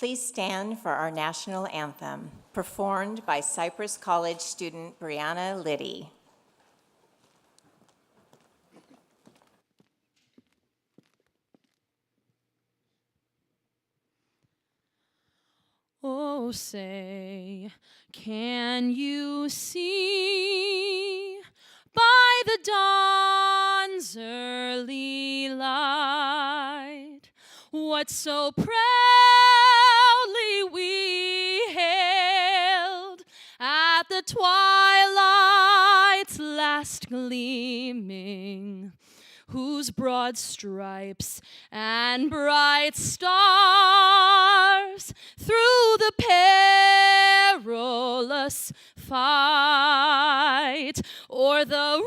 Please stand for our national anthem, performed by Cypress College student Brianna Liddy. Oh, say, can you see by the dawn's early light what so proudly we hailed at the twilight's last gleaming, whose broad stripes and bright stars through the perilous fight o'er the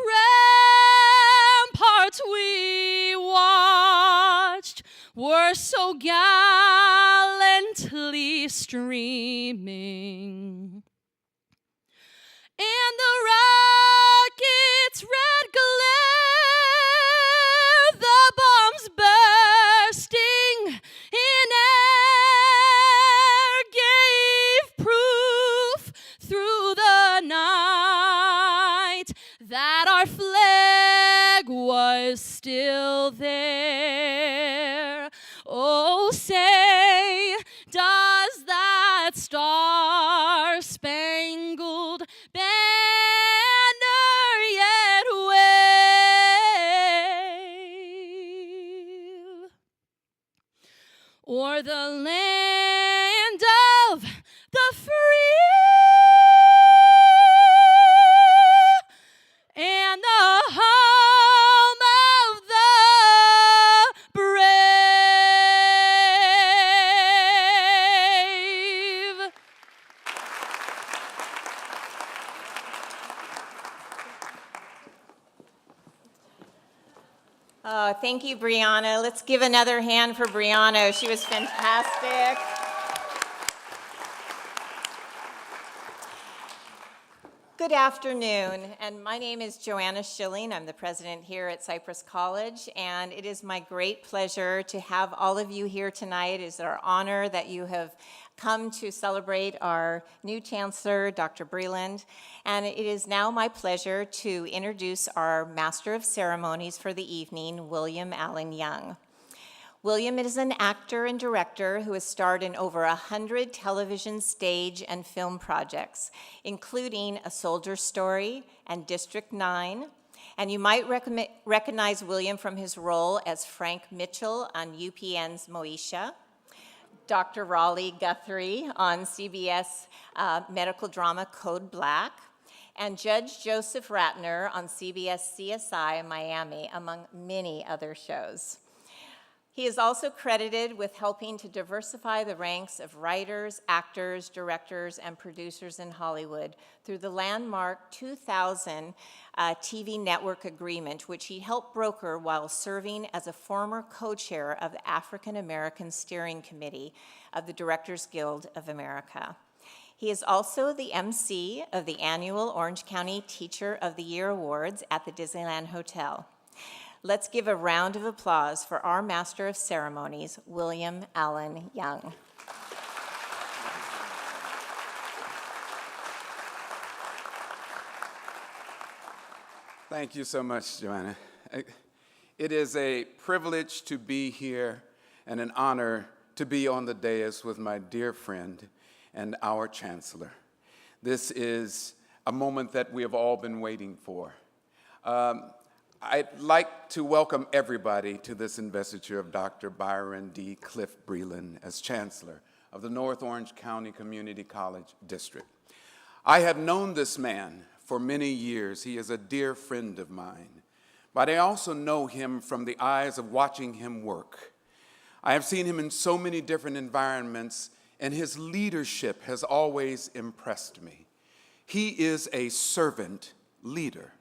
ramparts we watched were so gallantly streaming. And the rocket's red glare, the bombs bursting in air, gave proof through the night that our flag was still there. Oh, say, does that star-spangled banner yet wave o'er the land of the free and the home of the brave? Oh, thank you, Brianna. Let's give another hand for Brianna. She was fantastic. Good afternoon, and my name is Joanna Schilling. I'm the president here at Cypress College, and it is my great pleasure to have all of you here tonight. It is our honor that you have come to celebrate our new Chancellor, Dr. Breland, and it is now my pleasure to introduce our Master of Ceremonies for the evening, William Allen Young. William is an actor and director who has starred in over 100 television, stage, and film projects, including A Soldier's Story and District 9. And you might recognize William from his role as Frank Mitchell on UPN's Moesha, Dr. Raleigh Guthrie on CBS medical drama Code Black, and Judge Joseph Ratner on CBS CSI Miami, among many other shows. He is also credited with helping to diversify the ranks of writers, actors, directors, and producers in Hollywood through the landmark 2000 TV network agreement, which he helped broker while serving as a former co-chair of the African American Steering Committee of the Directors Guild of America. He is also the MC of the annual Orange County Teacher of the Year Awards at the Disneyland Hotel. Let's give a round of applause for our Master of Ceremonies, William Allen Young. Thank you so much, Joanna. It is a privilege to be here and an honor to be on the dais with my dear friend and our Chancellor. This is a moment that we have all been waiting for. I'd like to welcome everybody to this investiture of Dr. Byron D. Clift Breland as Chancellor of the North Orange County Community College District. I have known this man for many years. He is a dear friend of mine, but I also know him from the eyes of watching him work. I have seen him in so many different environments, and his leadership has always impressed me. He is a servant leader.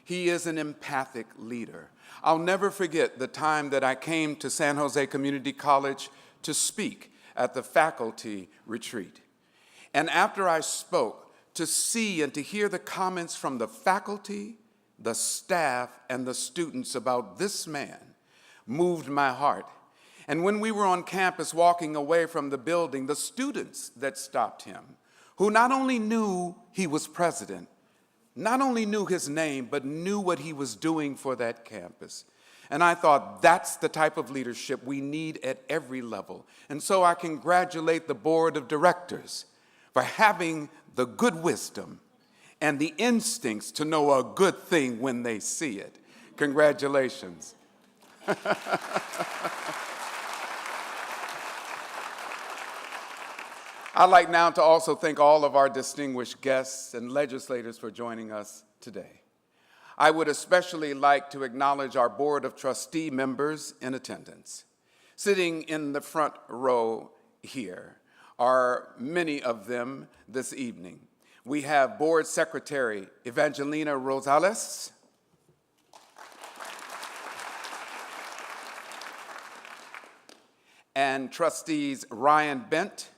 He is an empathic leader. I'll never forget the time that I came to San Jose Community College to speak at the faculty retreat. And after I spoke, to see and to hear the comments from the faculty, the staff, and the students about this man moved my heart. And when we were on campus walking away from the building, the students that stopped him, who not only knew he was president, not only knew his name, but knew what he was doing for that campus. And I thought that's the type of leadership we need at every level. And so I congratulate the board of directors for having the good wisdom and the instincts to know a good thing when they see it. Congratulations. I'd like now to also thank all of our distinguished guests and legislators for joining us today. I would especially like to acknowledge our Board of Trustee members in attendance. Sitting in the front row here are many of them this evening. We have Board Secretary Evangelina Rosales, and Trustees Ryan Bent,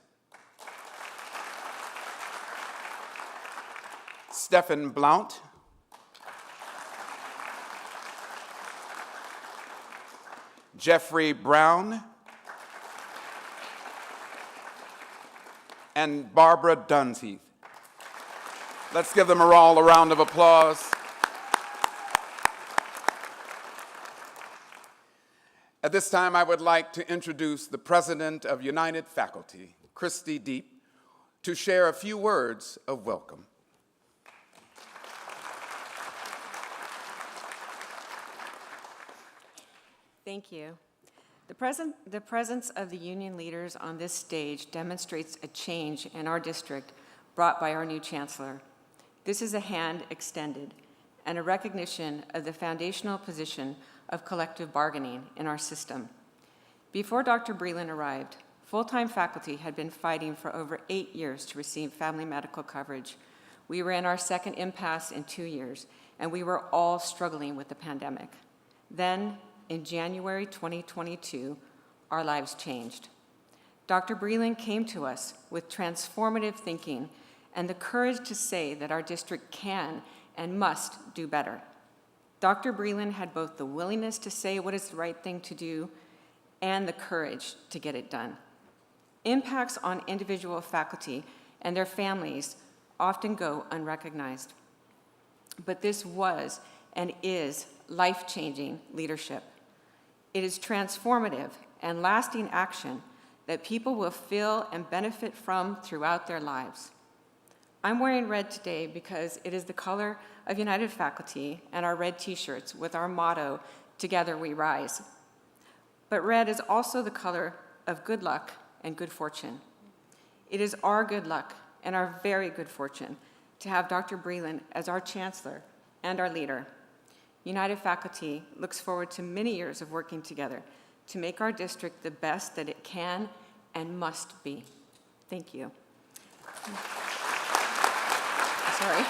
Stephen Blount, Jeffrey Brown, and Barbara Dunsheath. Let's give them all a round of applause. At this time, I would like to introduce the President of United Faculty, Christy Deep, to share a few words of welcome. Thank you. The presence of the union leaders on this stage demonstrates a change in our district brought by our new chancellor. This is a hand extended and a recognition of the foundational position of collective bargaining in our system. Before Dr. Breland arrived, full-time faculty had been fighting for over 8 years to receive family medical coverage. We were in our second impasse in 2 years, and we were all struggling with the pandemic. Then, in January 2022, our lives changed. Dr. Breland came to us with transformative thinking and the courage to say that our district can and must do better. Dr. Breland had both the willingness to say what is the right thing to do and the courage to get it done. Impacts on individual faculty and their families often go unrecognized. But this was and is life-changing leadership. It is transformative and lasting action that people will feel and benefit from throughout their lives. I'm wearing red today because it is the color of United Faculty and our red t-shirts with our motto, "Together we rise." But red is also the color of good luck and good fortune. It is our good luck and our very good fortune to have Dr. Breland as our chancellor and our leader. United Faculty looks forward to many years of working together to make our district the best that it can and must be. Thank you. Sorry.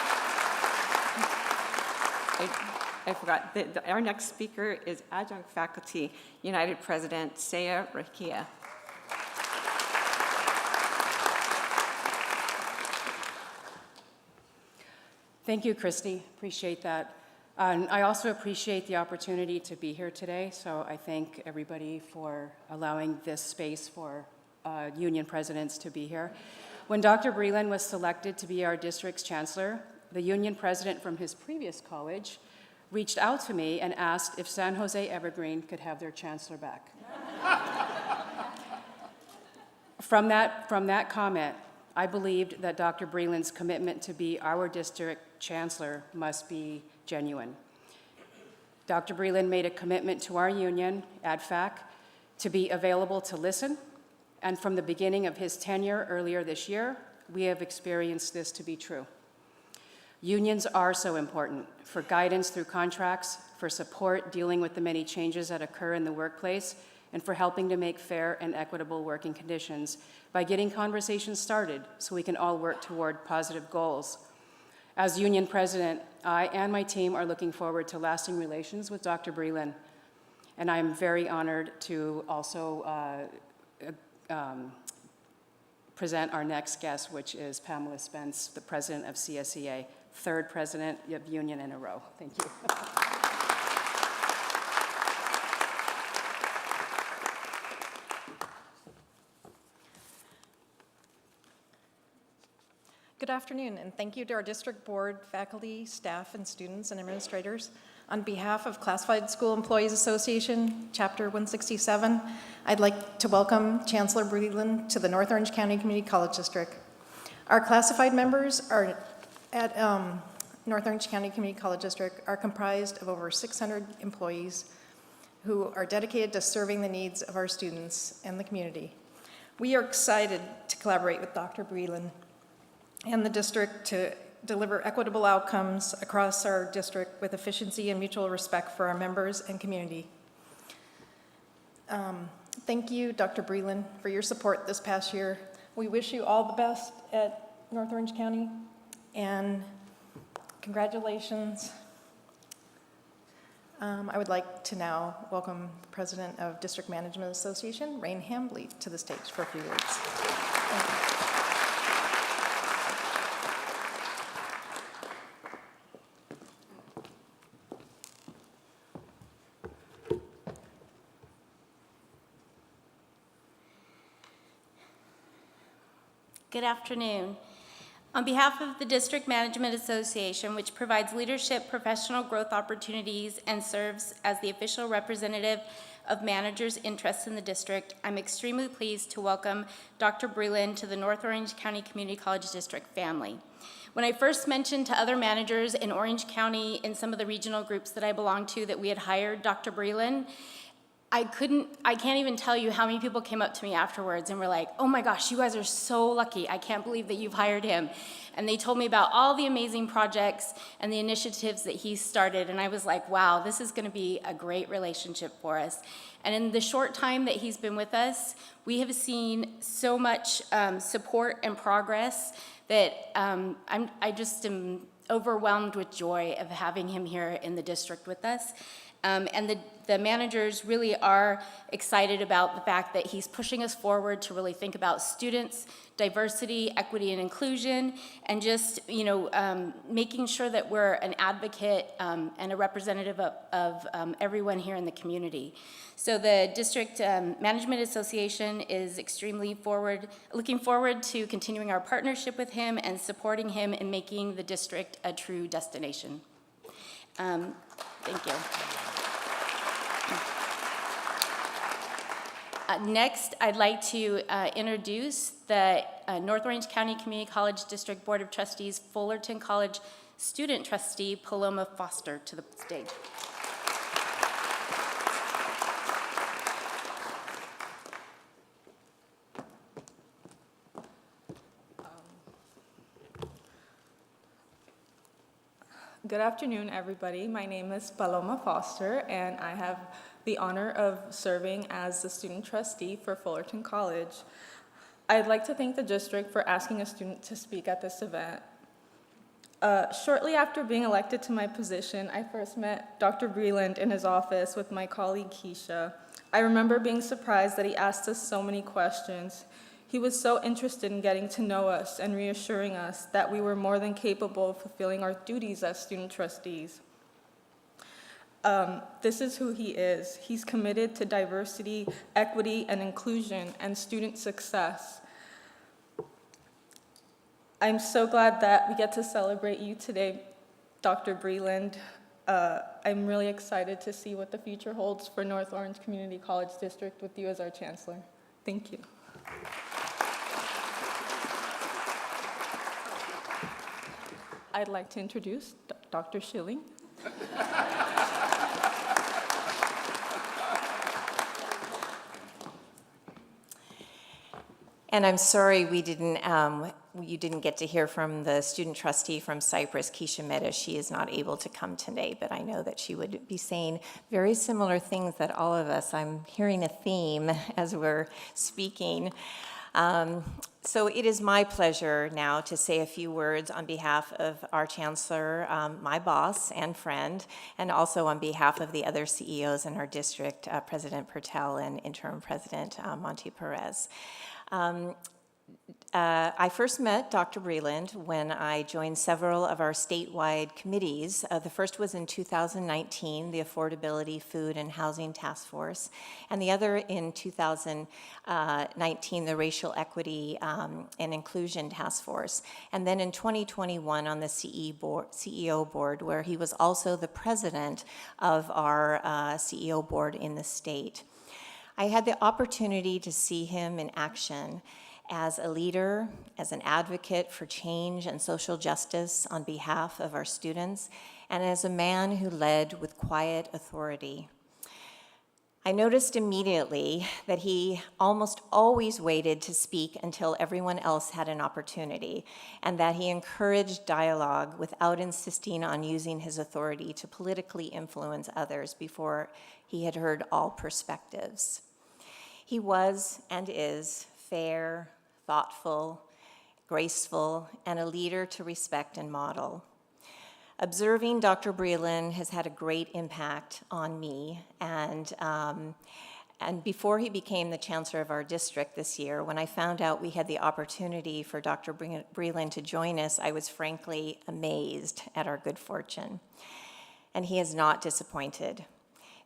I forgot. Our next speaker is Adjunct Faculty United President Saya Rakia. Thank you, Christy. Appreciate that. I also appreciate the opportunity to be here today, so I thank everybody for allowing this space for union presidents to be here. When Dr. Breland was selected to be our district's chancellor, the union president from his previous college reached out to me and asked if San Jose Evergreen could have their chancellor back. From that comment, I believed that Dr. Breland's commitment to be our district chancellor must be genuine. Dr. Breland made a commitment to our union, ADFAC, to be available to listen, and from the beginning of his tenure earlier this year, we have experienced this to be true. Unions are so important for guidance through contracts, for support dealing with the many changes that occur in the workplace, and for helping to make fair and equitable working conditions by getting conversations started so we can all work toward positive goals. As union president, I and my team are looking forward to lasting relations with Dr. Breland, and I am very honored to also present our next guest, which is Pamela Spence, the president of CSEA, third president of union in a row. Thank you. Good afternoon, and thank you to our district board, faculty, staff, and students and administrators. On behalf of Classified School Employees Association, Chapter 167, I'd like to welcome Chancellor Breland to the North Orange County Community College District. Our classified members are at North Orange County Community College District are comprised of over 600 employees who are dedicated to serving the needs of our students and the community. We are excited to collaborate with Dr. Breland and the district to deliver equitable outcomes across our district with efficiency and mutual respect for our members and community. Thank you, Dr. Breland, for your support this past year. We wish you all the best at North Orange County, and congratulations. I would like to now welcome the President of District Management Association, Rain Hambly, to the stage for a few words. Thank you. Good afternoon. On behalf of the District Management Association, which provides leadership, professional growth opportunities, and serves as the official representative of managers' interests in the district, I'm extremely pleased to welcome Dr. Breland to the North Orange County Community College District family. When I first mentioned to other managers in Orange County, in some of the regional groups that I belong to, that we had hired Dr. Breland, I can't even tell you how many people came up to me afterwards and were like, oh my gosh, you guys are so lucky. I can't believe that you've hired him. And they told me about all the amazing projects and the initiatives that he started. And I was like, wow, this is going to be a great relationship for us. And in the short time that he's been with us, we have seen so much support and progress that I just am overwhelmed with joy of having him here in the district with us. And the managers really are excited about the fact that he's pushing us forward to really think about students, diversity, equity, and inclusion, and just, making sure that we're an advocate and a representative of everyone here in the community. So the District Management Association is looking forward to continuing our partnership with him and supporting him in making the district a true destination. Thank you. Next, I'd like to introduce the North Orange County Community College District Board of Trustees Fullerton College Student Trustee Paloma Foster to the stage. Good afternoon, everybody. My name is Paloma Foster, and I have the honor of serving as the student trustee for Fullerton College. I'd like to thank the district for asking a student to speak at this event. Shortly after being elected to my position, I first met Dr. Breland in his office with my colleague Keisha. I remember being surprised that he asked us so many questions. He was so interested in getting to know us and reassuring us that we were more than capable of fulfilling our duties as student trustees. This is who he is. He's committed to diversity, equity, and inclusion, and student success. I'm so glad that we get to celebrate you today, Dr. Breland. I'm really excited to see what the future holds for North Orange Community College District with you as our Chancellor. Thank you. I'd like to introduce Dr. Schilling. And I'm sorry you didn't get to hear from the student trustee from Cypress, Keisha Mehta. She is not able to come today, but I know that she would be saying very similar things that all of us. I'm hearing a theme as we're speaking. So it is my pleasure now to say a few words on behalf of our Chancellor, my boss and friend, and also on behalf of the other CEOs in our district, President Pertel and Interim President Monty Perez. I first met Dr. Breland when I joined several of our statewide committees. The first was in 2019, the Affordability, Food, and Housing Task Force, and the other in 2019, the Racial Equity and Inclusion Task Force, and then in 2021 on the CEO board, where he was also the president of our CEO board in the state. I had the opportunity to see him in action as a leader, as an advocate for change and social justice on behalf of our students, and as a man who led with quiet authority. I noticed immediately that he almost always waited to speak until everyone else had an opportunity, and that he encouraged dialogue without insisting on using his authority to politically influence others before he had heard all perspectives. He was and is fair, thoughtful, graceful, and a leader to respect and model. Observing Dr. Breland has had a great impact on me, and before he became the chancellor of our district this year, when I found out we had the opportunity for Dr. Breland to join us, I was frankly amazed at our good fortune. And he has not disappointed.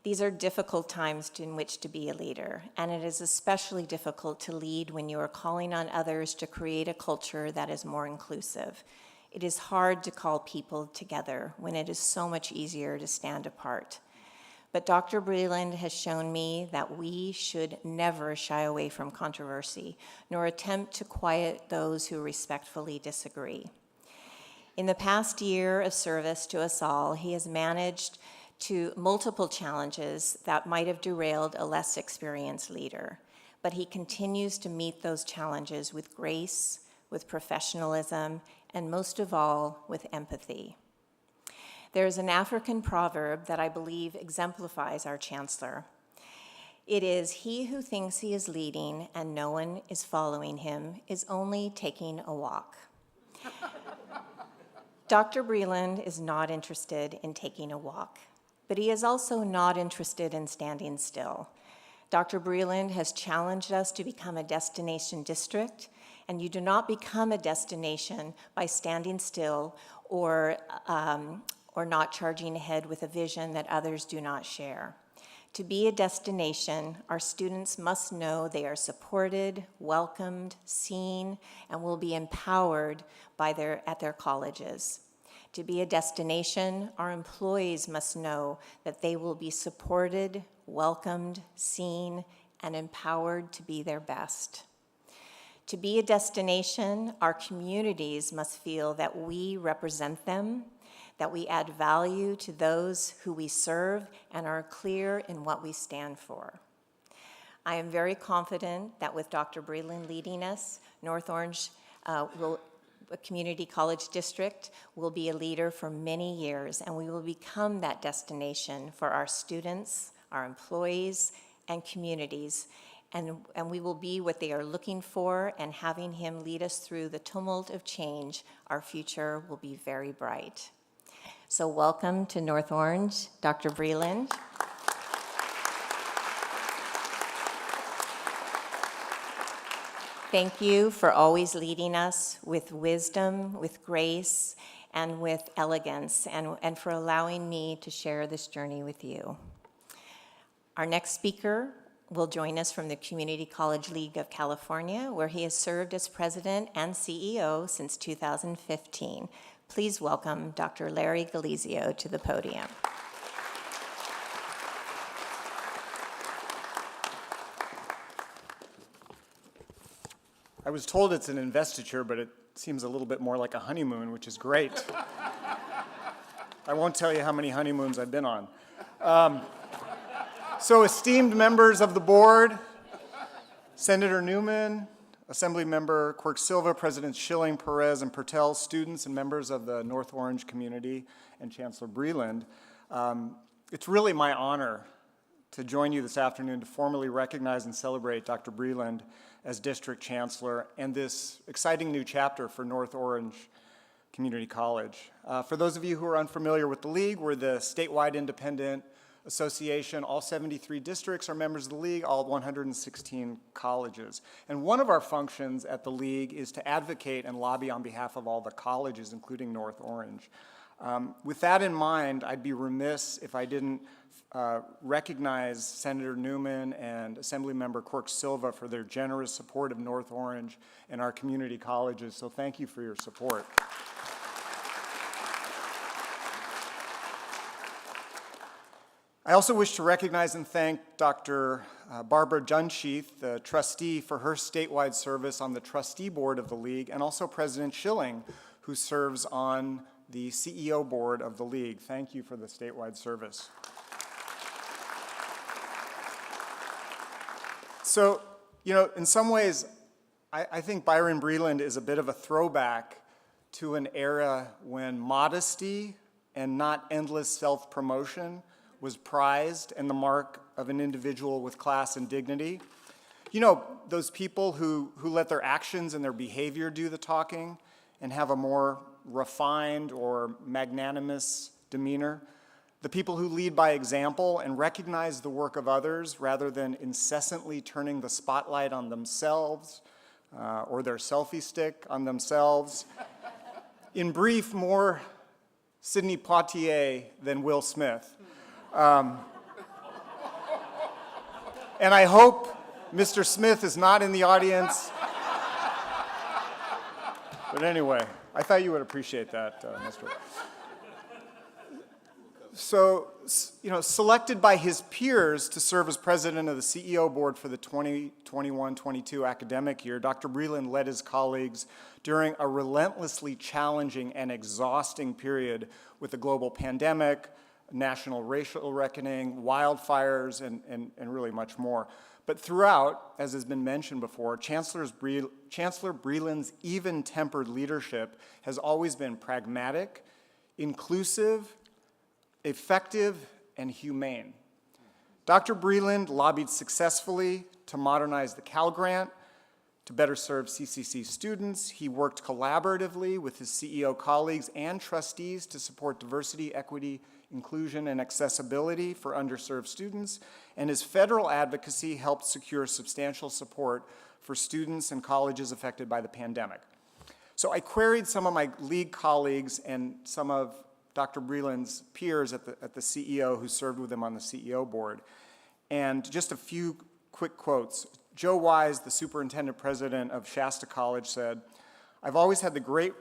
These are difficult times in which to be a leader, and it is especially difficult to lead when you are calling on others to create a culture that is more inclusive. It is hard to call people together when it is so much easier to stand apart. But Dr. Breland has shown me that we should never shy away from controversy, nor attempt to quiet those who respectfully disagree. In the past year of service to us all, he has managed to multiple challenges that might have derailed a less experienced leader, but he continues to meet those challenges with grace, with professionalism, and most of all, with empathy. There is an African proverb that I believe exemplifies our chancellor. It is, "He who thinks he is leading and no one is following him is only taking a walk." Dr. Breland is not interested in taking a walk, but he is also not interested in standing still. Dr. Breland has challenged us to become a destination district, and you do not become a destination by standing still or not charging ahead with a vision that others do not share. To be a destination, our students must know they are supported, welcomed, seen, and will be empowered at their colleges. To be a destination, our employees must know that they will be supported, welcomed, seen, and empowered to be their best. To be a destination, our communities must feel that we represent them, that we add value to those who we serve, and are clear in what we stand for. I am very confident that with Dr. Breland leading us, North Orange a community college district will be a leader for many years, and we will become that destination for our students, our employees, and communities. And we will be what they are looking for, and having him lead us through the tumult of change, our future will be very bright. So welcome to North Orange, Dr. Breland. Thank you for always leading us with wisdom, with grace, and with elegance, and for allowing me to share this journey with you. Our next speaker will join us from the Community College League of California, where he has served as president and CEO since 2015. Please welcome Dr. Larry Galizio to the podium. I was told it's an investiture, but it seems a little bit more like a honeymoon, which is great. I won't tell you how many honeymoons I've been on. So esteemed members of the board, Senator Newman, Assembly Member Quirk Silva, Presidents Schilling, Perez, and Pertel, students and members of the North Orange community, and Chancellor Breland, it's really my honor to join you this afternoon to formally recognize and celebrate Dr. Breland as District Chancellor and this exciting new chapter for North Orange Community College. For those of you who are unfamiliar with the League, we're the statewide independent Association. All 73 districts are members of the league, all 116 colleges. And one of our functions at the league is to advocate and lobby on behalf of all the colleges, including North Orange. With that in mind, I'd be remiss if I didn't recognize Senator Newman and Assemblymember Quirk Silva for their generous support of North Orange and our community colleges, so thank you for your support. I also wish to recognize and thank Dr. Barbara Dunsheath, the trustee, for her statewide service on the trustee board of the league, and also President Schilling, who serves on the CEO board of the league. Thank you for the statewide service. So, you know, in some ways, I think Byron Breland is a bit of a throwback to an era when modesty and not endless self-promotion was prized and the mark of an individual with class and dignity. You know, those people who let their actions and their behavior do the talking and have a more refined or magnanimous demeanor. The people who lead by example and recognize the work of others rather than incessantly turning the spotlight on themselves or their selfie stick on themselves. In brief, more Sidney Poitier than Will Smith. And I hope Mr. Smith is not in the audience. But anyway, I thought you would appreciate that, Mr. So, you know, selected by his peers to serve as president of the CEO board for the 2021-22 academic year, Dr. Breland led his colleagues during a relentlessly challenging and exhausting period with the global pandemic, national racial reckoning, wildfires, and really much more. But throughout, as has been mentioned before, Chancellor Breland's even-tempered leadership has always been pragmatic, inclusive, effective, and humane. Dr. Breland lobbied successfully to modernize the Cal Grant, to better serve CCC students. He worked collaboratively with his CEO colleagues and trustees to support diversity, equity, inclusion, and accessibility for underserved students, and his federal advocacy helped secure substantial support for students and colleges affected by the pandemic. So I queried some of my league colleagues and some of Dr. Breland's peers at the CEO who served with him on the CEO board, and just a few quick quotes. Joe Wise, the superintendent president of Shasta College, said, I've always had great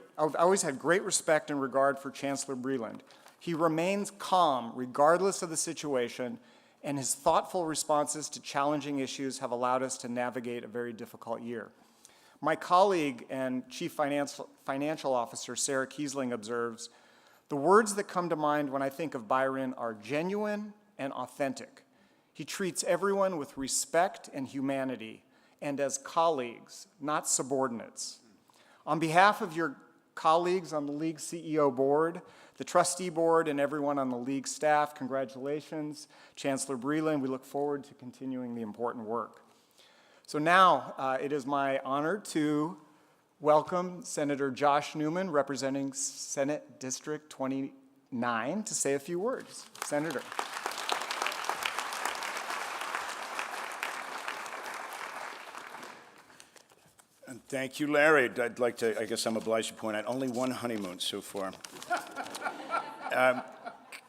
respect and regard for Chancellor Breland. He remains calm regardless of the situation, and his thoughtful responses to challenging issues have allowed us to navigate a very difficult year. My colleague and Chief Financial Officer, Sarah Kiesling, observes, the words that come to mind when I think of Byron are genuine and authentic. He treats everyone with respect and humanity, and as colleagues, not subordinates. On behalf of your colleagues on the League CEO board, the trustee board, and everyone on the League staff, congratulations, Chancellor Breland. We look forward to continuing the important work. So now it is my honor to welcome Senator Josh Newman, representing Senate District 29, to say a few words. Senator. Thank you, Larry. I'd like to, I guess I'm obliged to point out, only one honeymoon so far.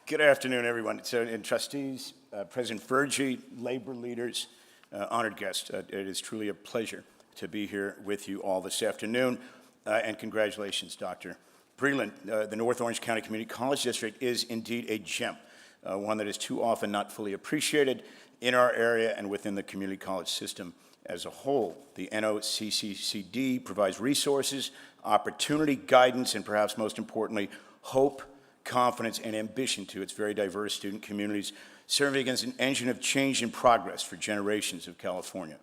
Good afternoon, everyone. So, and trustees, President Fergie, labor leaders, honored guests. It is truly a pleasure to be here with you all this afternoon. And congratulations, Dr. Breland. The North Orange County Community College District is indeed a gem, one that is too often not fully appreciated in our area and within the community college system as a whole. The NOCCCD provides resources, opportunity, guidance, and perhaps most importantly, hope, confidence, and ambition to its very diverse student communities, serving as an engine of change and progress for generations of California.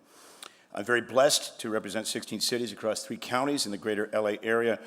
I'm very blessed to represent 16 cities across 3 counties in the greater LA area,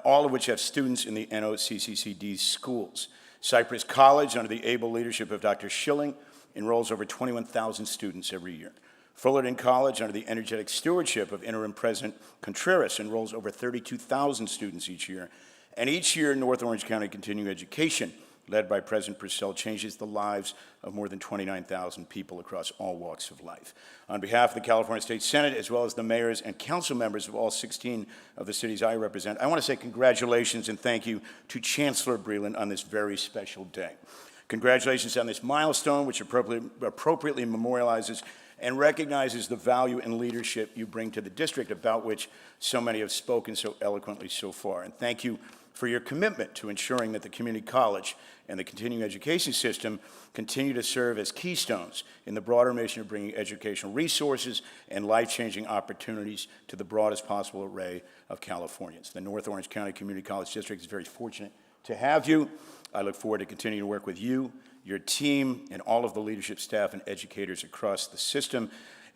all of which have students in the NOCCCD schools. Cypress College, under the able leadership of Dr. Schilling, enrolls over 21,000 students every year. Fullerton College, under the energetic stewardship of Interim President Contreras, enrolls over 32,000 students each year. And each year, North Orange County Continuing Education led by President Purcell, changes the lives of more than 29,000 people across all walks of life. On behalf of the California State Senate, as well as the mayors and council members of all 16 of the cities I represent, I want to say congratulations and thank you to Chancellor Breland on this very special day. Congratulations on this milestone, which appropriately memorializes and recognizes the value and leadership you bring to the district, about which so many have spoken so eloquently so far. And thank you for your commitment to ensuring that the community college and the continuing education system continue to serve as keystones in the broader mission of bringing educational resources and life-changing opportunities to the broadest possible array of Californians. The North Orange County Community College District is very fortunate to have you. I look forward to continuing to work with you, your team, and all of the leadership staff and educators across the system.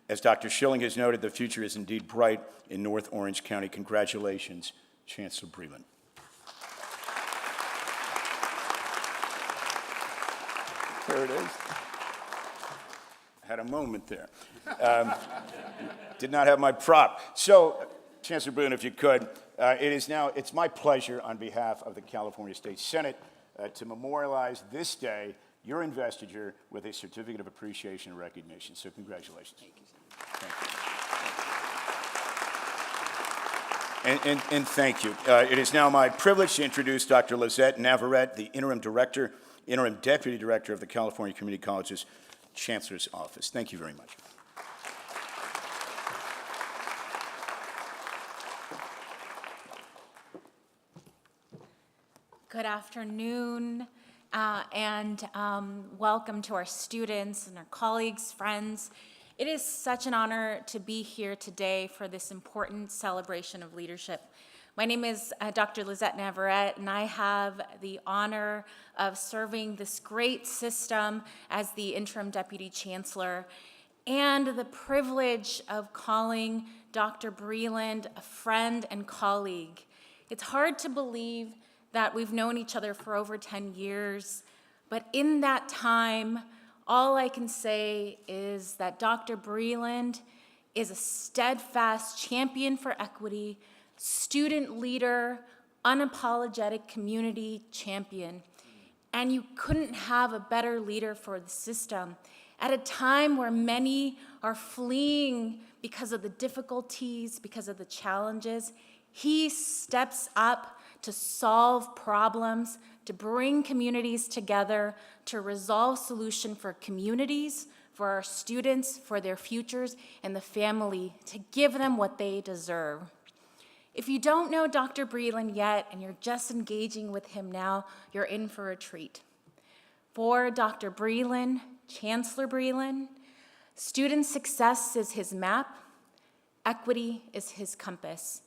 As Dr. Schilling has noted, the future is indeed bright in North Orange County. Congratulations, Chancellor Breland. There it is. I had a moment there. Did not have my prop. So, Chancellor Breland, if you could, it's my pleasure on behalf of the California State Senate to memorialize this day, your investiture, with a certificate of appreciation and recognition. So congratulations. Thank you. And thank you. It is now my privilege to introduce Dr. Lizette Navarrete, the interim deputy director of the California Community College's Chancellor's Office. Thank you very much. Good afternoon, and welcome to our students and our colleagues, friends. It is such an honor to be here today for this important celebration of leadership. My name is Dr. Lizette Navarrete, and I have the honor of serving this great system as the interim deputy chancellor, and the privilege of calling Dr. Breland a friend and colleague. It's hard to believe that we've known each other for over 10 years, but in that time, all I can say is that Dr. Breland is a steadfast champion for equity, student leader, unapologetic community champion. And you couldn't have a better leader for the system. At a time where many are fleeing because of the difficulties, because of the challenges, he steps up to solve problems, to bring communities together, to resolve solutions for communities, for our students, for their futures, and the family, to give them what they deserve. If you don't know Dr. Breland yet, and you're just engaging with him now, you're in for a treat. For Dr. Breland, Chancellor Breland, student success is his map, equity is his compass.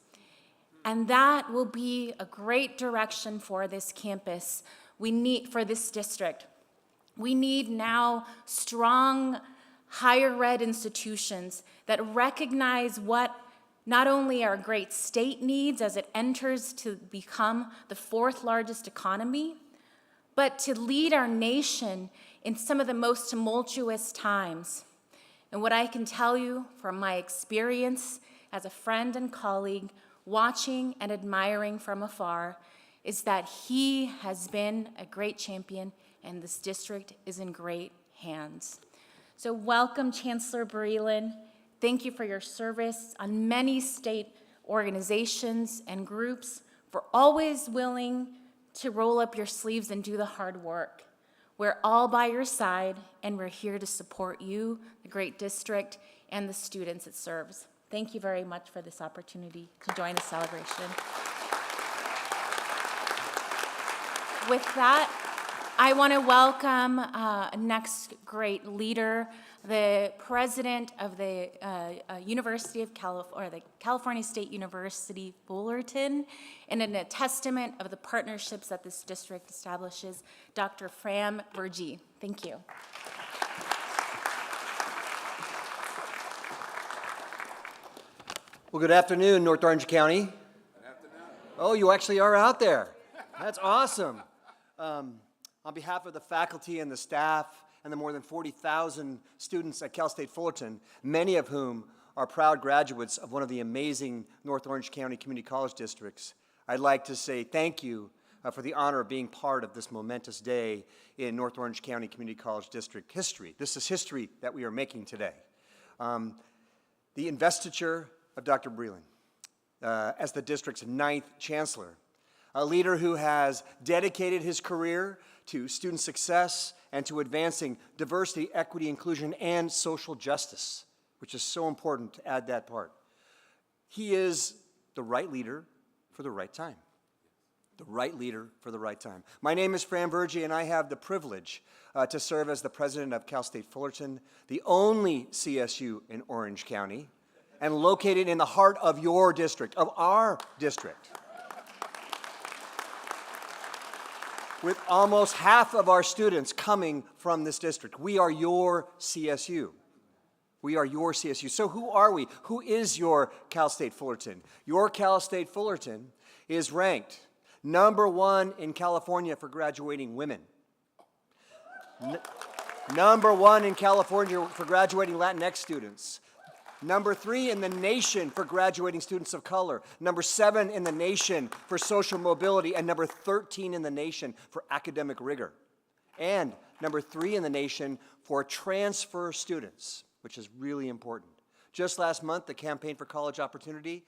And that will be a great direction for this campus. For this district. We need now strong higher ed institutions that recognize what not only our great state needs as it enters to become the fourth largest economy, but to lead our nation in some of the most tumultuous times. And what I can tell you from my experience as a friend and colleague, watching and admiring from afar, is that he has been a great champion and this district is in great hands. So welcome, Chancellor Breland. Thank you for your service on many state organizations and groups, for always willing to roll up your sleeves and do the hard work. We're all by your side, and we're here to support you, the great district, and the students it serves. Thank you very much for this opportunity to join the celebration. With that, I want to welcome next great leader, the president of the University of California, or the California State University Fullerton, and in a testament of the partnerships that this district establishes, Dr. Fram Vergee. Thank you. Well, good afternoon, North Orange County. Good afternoon. Oh, you actually are out there. That's awesome. On behalf of the faculty and the staff and the more than 40,000 students at Cal State Fullerton, many of whom are proud graduates of one of the amazing North Orange County Community College districts, I'd like to say thank you for the honor of being part of this momentous day in North Orange County Community College District history. This is history that we are making today. The investiture of Dr. Breland as the district's 9th chancellor, a leader who has dedicated his career to student success and to advancing diversity, equity, inclusion, and social justice, which is so important to add that part. He is the right leader for the right time. The right leader for the right time. My name is Fran Vergy, and I have the privilege to serve as the president of Cal State Fullerton, the only CSU in Orange County, and located in the heart of your district, of our district. With almost half of our students coming from this district. We are your CSU. We are your CSU. So who are we? Who is your Cal State Fullerton? Your Cal State Fullerton is ranked #1 in California for graduating women. #1 in California for graduating Latinx students. #3 in the nation for graduating students of color. #7 in the nation for social mobility. And #13 in the nation for academic rigor. And #3 in the nation for transfer students, which is really important. Just last month, the Campaign for College Opportunity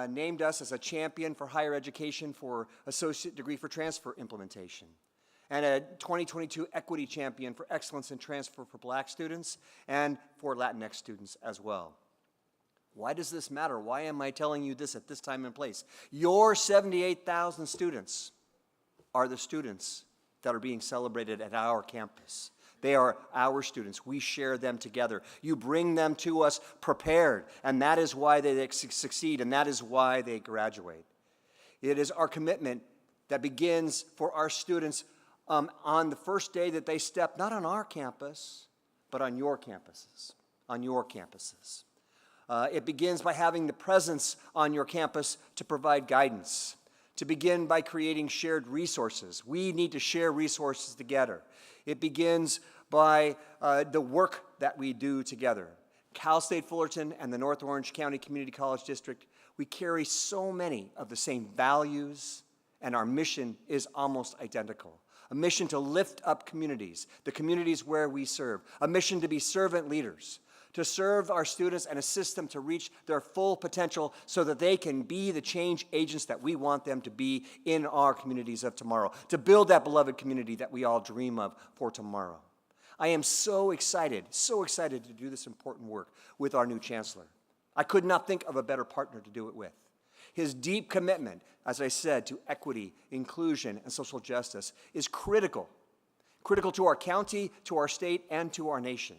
named us as a champion for higher education for associate degree for transfer implementation, and a 2022 equity champion for excellence in transfer for Black students and for Latinx students as well. Why does this matter? Why am I telling you this at this time and place? Your 78,000 students are the students that are being celebrated at our campus. They are our students. We share them together. You bring them to us prepared, and that is why they succeed, and that is why they graduate. It is our commitment that begins for our students on the first day that they step, not on our campus, but on your campuses, on your campuses. It begins by having the presence on your campus to provide guidance, to begin by creating shared resources. We need to share resources together. It begins by the work that we do together. Cal State Fullerton and the North Orange County Community College District, we carry so many of the same values, and our mission is almost identical. A mission to lift up communities, the communities where we serve. A mission to be servant leaders, to serve our students and assist them to reach their full potential so that they can be the change agents that we want them to be in our communities of tomorrow, to build that beloved community that we all dream of for tomorrow. I am so excited to do this important work with our new chancellor. I could not think of a better partner to do it with. His deep commitment, as I said, to equity, inclusion, and social justice is critical to our county, to our state, and to our nation.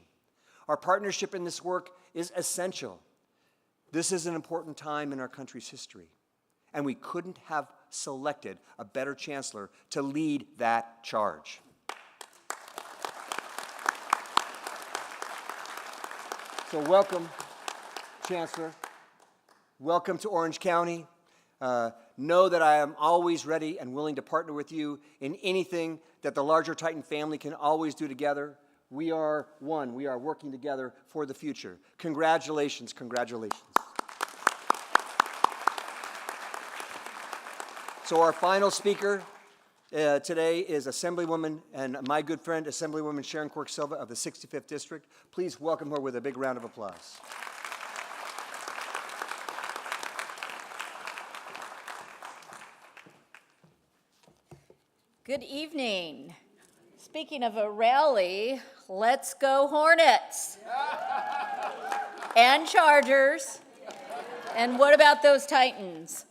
Our partnership in this work is essential. This is an important time in our country's history, and we couldn't have selected a better chancellor to lead that charge. So welcome, Chancellor. Welcome to Orange County. Know that I am always ready and willing to partner with you in anything that the larger Titan family can always do together. We are one. We are working together for the future. Congratulations, congratulations. So our final speaker today is Assemblywoman and my good friend, Assemblywoman Sharon Quirk-Silva of the 65th District. Please welcome her with a big round of applause. Good evening. Speaking of a rally, let's go Hornets. And Chargers. And what about those Titans?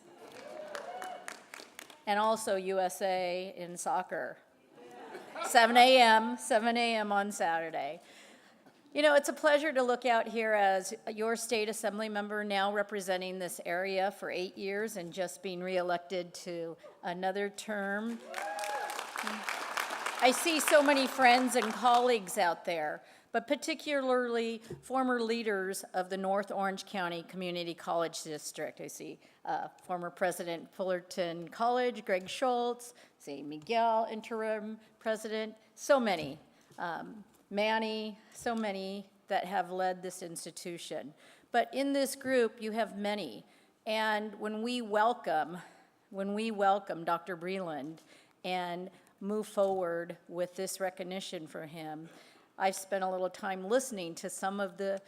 And also USA in soccer. 7 a.m. on Saturday. You know, it's a pleasure to look out here as your state assembly member, now representing this area for 8 years and just being reelected to another term. I see so many friends and colleagues out there, but particularly former leaders of the North Orange County Community College District. I see former President Fullerton College, Greg Schultz, see Miguel, interim president, so many. Manny, so many that have led this institution. But in this group, you have many. And when we welcome Dr. Breland and move forward with this recognition for him. I've spent a little time listening to some of the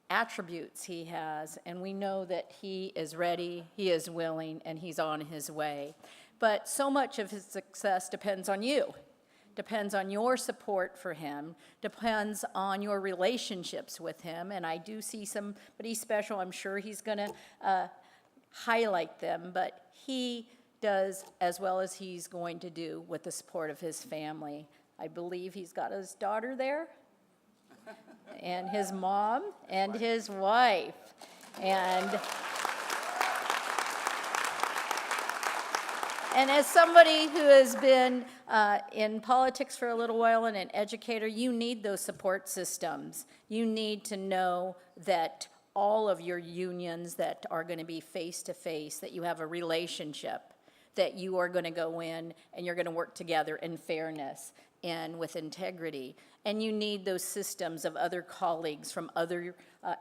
attributes he has, and we know that he is ready, he is willing, and he's on his way. But so much of his success depends on you, depends on your support for him, depends on your relationships with him, and I do see somebody special. I'm sure he's going to highlight them, but he does as well as he's going to do with the support of his family. I believe he's got his daughter there, and his mom, and his wife. And as somebody who has been in politics for a little while and an educator, you need those support systems. You need to know that all of your unions that are going to be face-to-face, that you have a relationship, that you are going to go in and you're going to work together in fairness and with integrity. And you need those systems of other colleagues from other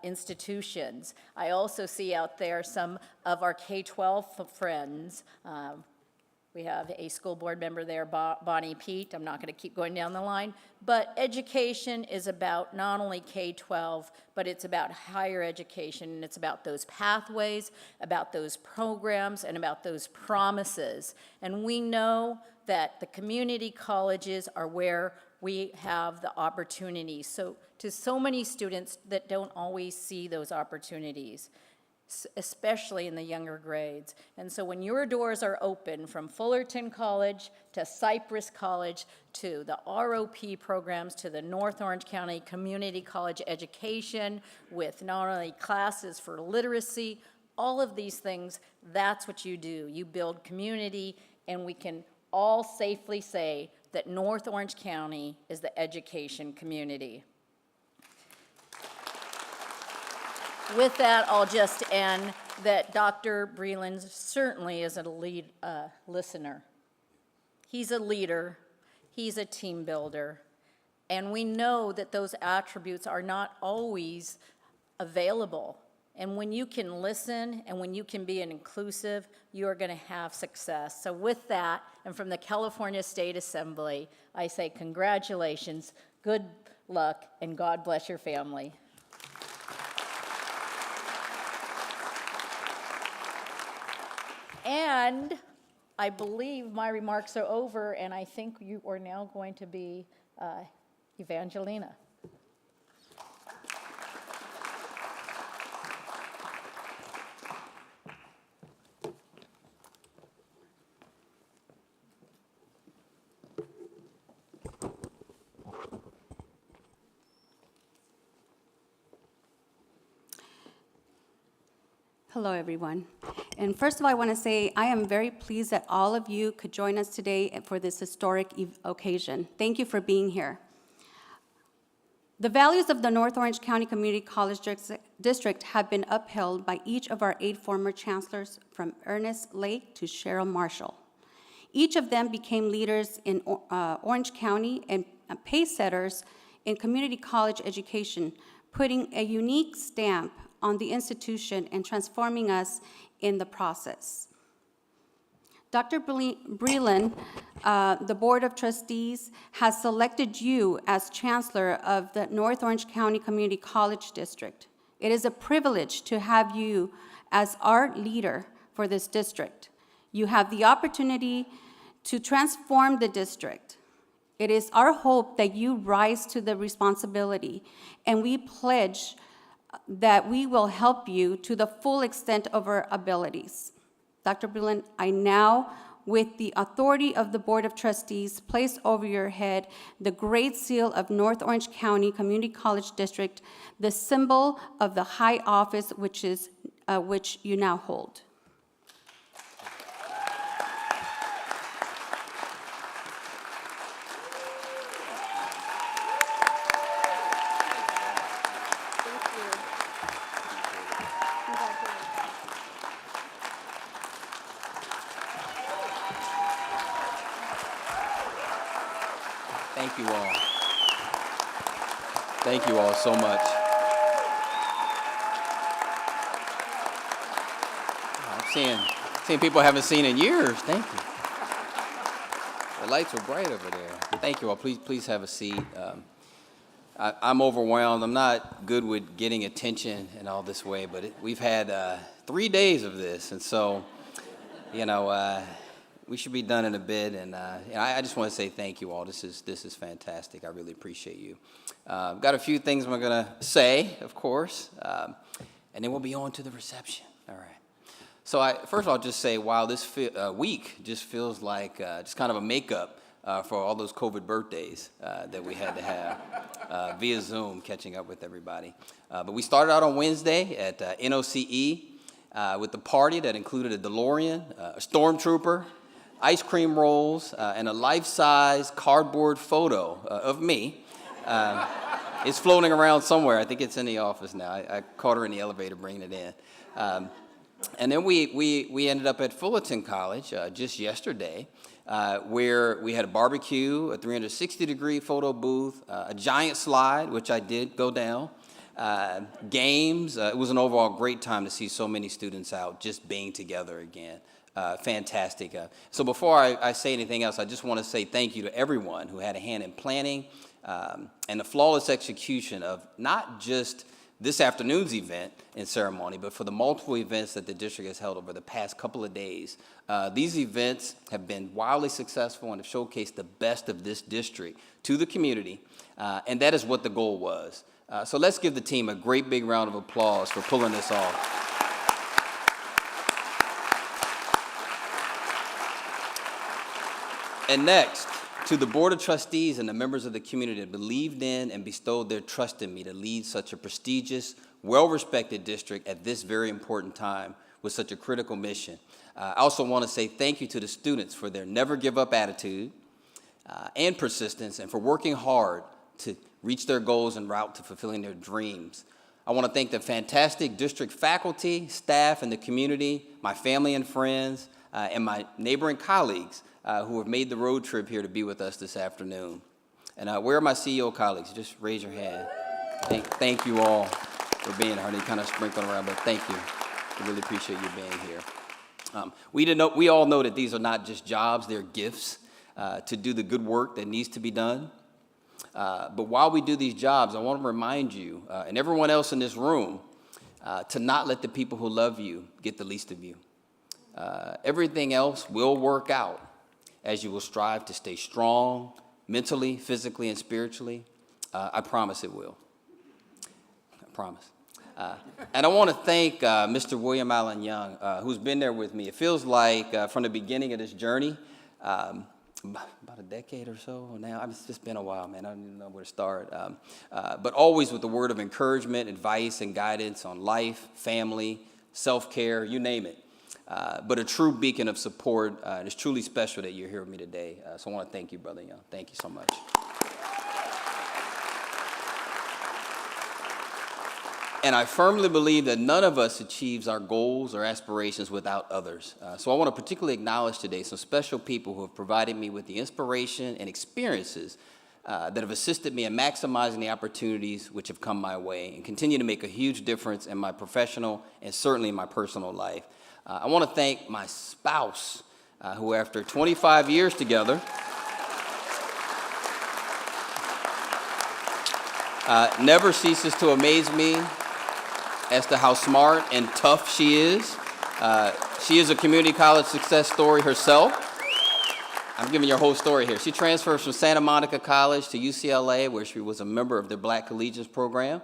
institutions. I also see out there some of our K-12 friends. We have a school board member there, Bonnie Pete. I'm not going to keep going down the line. But education is about not only K-12, but it's about higher education, and it's about those pathways, about those programs, and about those promises. And we know that the community colleges are where we have the opportunities. So to so many students that don't always see those opportunities, especially in the younger grades. And so when your doors are open from Fullerton College to Cypress College to the ROP programs to the North Orange County Community College education with not only classes for literacy, all of these things, that's what you do. You build community, and we can all safely say that North Orange County is the education community. With that, I'll just end that Dr. Breland certainly is a listener. He's a leader, he's a team builder, and we know that those attributes are not always available. And when you can listen and when you can be an inclusive, you are going to have success. So with that, and from the California State Assembly, I say congratulations, good luck, and God bless your family. And I believe my remarks are over, and I think you are now going to be Evangelina. Hello, everyone. And first of all, I want to say I am very pleased that all of you could join us today for this historic occasion. Thank you for being here. The values of the North Orange County Community College District have been upheld by each of our 8 former chancellors, from Ernest Lake to Cheryl Marshall. Each of them became leaders in Orange County and pace setters in community college education, putting a unique stamp on the institution and transforming us in the process. Dr. Breland, the Board of Trustees, has selected you as Chancellor of the North Orange County Community College District. It is a privilege to have you as our leader for this district. You have the opportunity to transform the district. It is our hope that you rise to the responsibility, and we pledge that we will help you to the full extent of our abilities. Dr. Breland, I now, with the authority of the Board of Trustees, place over your head the Great Seal of North Orange County Community College District, the symbol of the high office which you now hold. Thank you all. Thank you all so much. I'm seeing people I haven't seen in years. Thank you. lights were bright over there. Thank you all. Please have a seat. I'm overwhelmed. I'm not good with getting attention in all this way, but we've had 3 days of this, and so, we should be done in a bit. And I just want to say thank you all. This is fantastic. I really appreciate you. Got a few things I'm going to say, of course, and then we'll be on to the reception. All right. So first of all, I'll just say, wow, this week just feels like just kind of a makeup for all those COVID birthdays that we had to have via Zoom, catching up with everybody. But we started out on Wednesday at NOCE with the party that included a DeLorean, a stormtrooper, ice cream rolls, and a life-size cardboard photo of me. It's floating around somewhere. I think it's in the office now. I caught her in the elevator bringing it in. And then we ended up at Fullerton College just yesterday, where we had a barbecue, a 360-degree photo booth, a giant slide, which I did go down, games. It was an overall great time to see so many students out just being together again. Fantastic. So before I say anything else, I just want to say thank you to everyone who had a hand in planning and the flawless execution of not just this afternoon's event and ceremony, but for the multiple events that the district has held over the past couple of days. These events have been wildly successful and have showcased the best of this district to the community, and that is what the goal was. So let's give the team a great big round of applause for pulling this off. And next, to the Board of Trustees and the members of the community that believed in and bestowed their trust in me to lead such a prestigious, well-respected district at this very important time with such a critical mission. I also want to say thank you to the students for their never-give-up attitude and persistence, and for working hard to reach their goals en route to fulfilling their dreams. I want to thank the fantastic district faculty, staff, and the community, my family and friends, and my neighboring colleagues who have made the road trip here to be with us this afternoon. And where are my CEO colleagues? Just raise your hand. Thank you all for being here. They kind of sprinkled around, but thank you. I really appreciate you being here. We all know that these are not just jobs, they're gifts to do the good work that needs to be done. But while we do these jobs, I want to remind you and everyone else in this room to not let the people who love you get the least of you. Everything else will work out as you will strive to stay strong, mentally, physically, and spiritually. I promise it will. I promise. And I want to thank Mr. William Allen Young, who's been there with me. It feels like from the beginning of this journey, about a decade or so now. It's just been a while, man. I don't even know where to start. But always with the word of encouragement, advice, and guidance on life, family, self-care, you name it. But a true beacon of support. And it's truly special that you're here with me today. So I want to thank you, Brother Young. Thank you so much. And I firmly believe that none of us achieves our goals or aspirations without others. So I want to particularly acknowledge today some special people who have provided me with the inspiration and experiences that have assisted me in maximizing the opportunities which have come my way and continue to make a huge difference in my professional and certainly in my personal life. I want to thank my spouse, who after 25 years together, never ceases to amaze me as to how smart and tough she is. She is a community college success story herself. I'm giving you her whole story here. She transferred from Santa Monica College to UCLA, where she was a member of their Black Collegians program.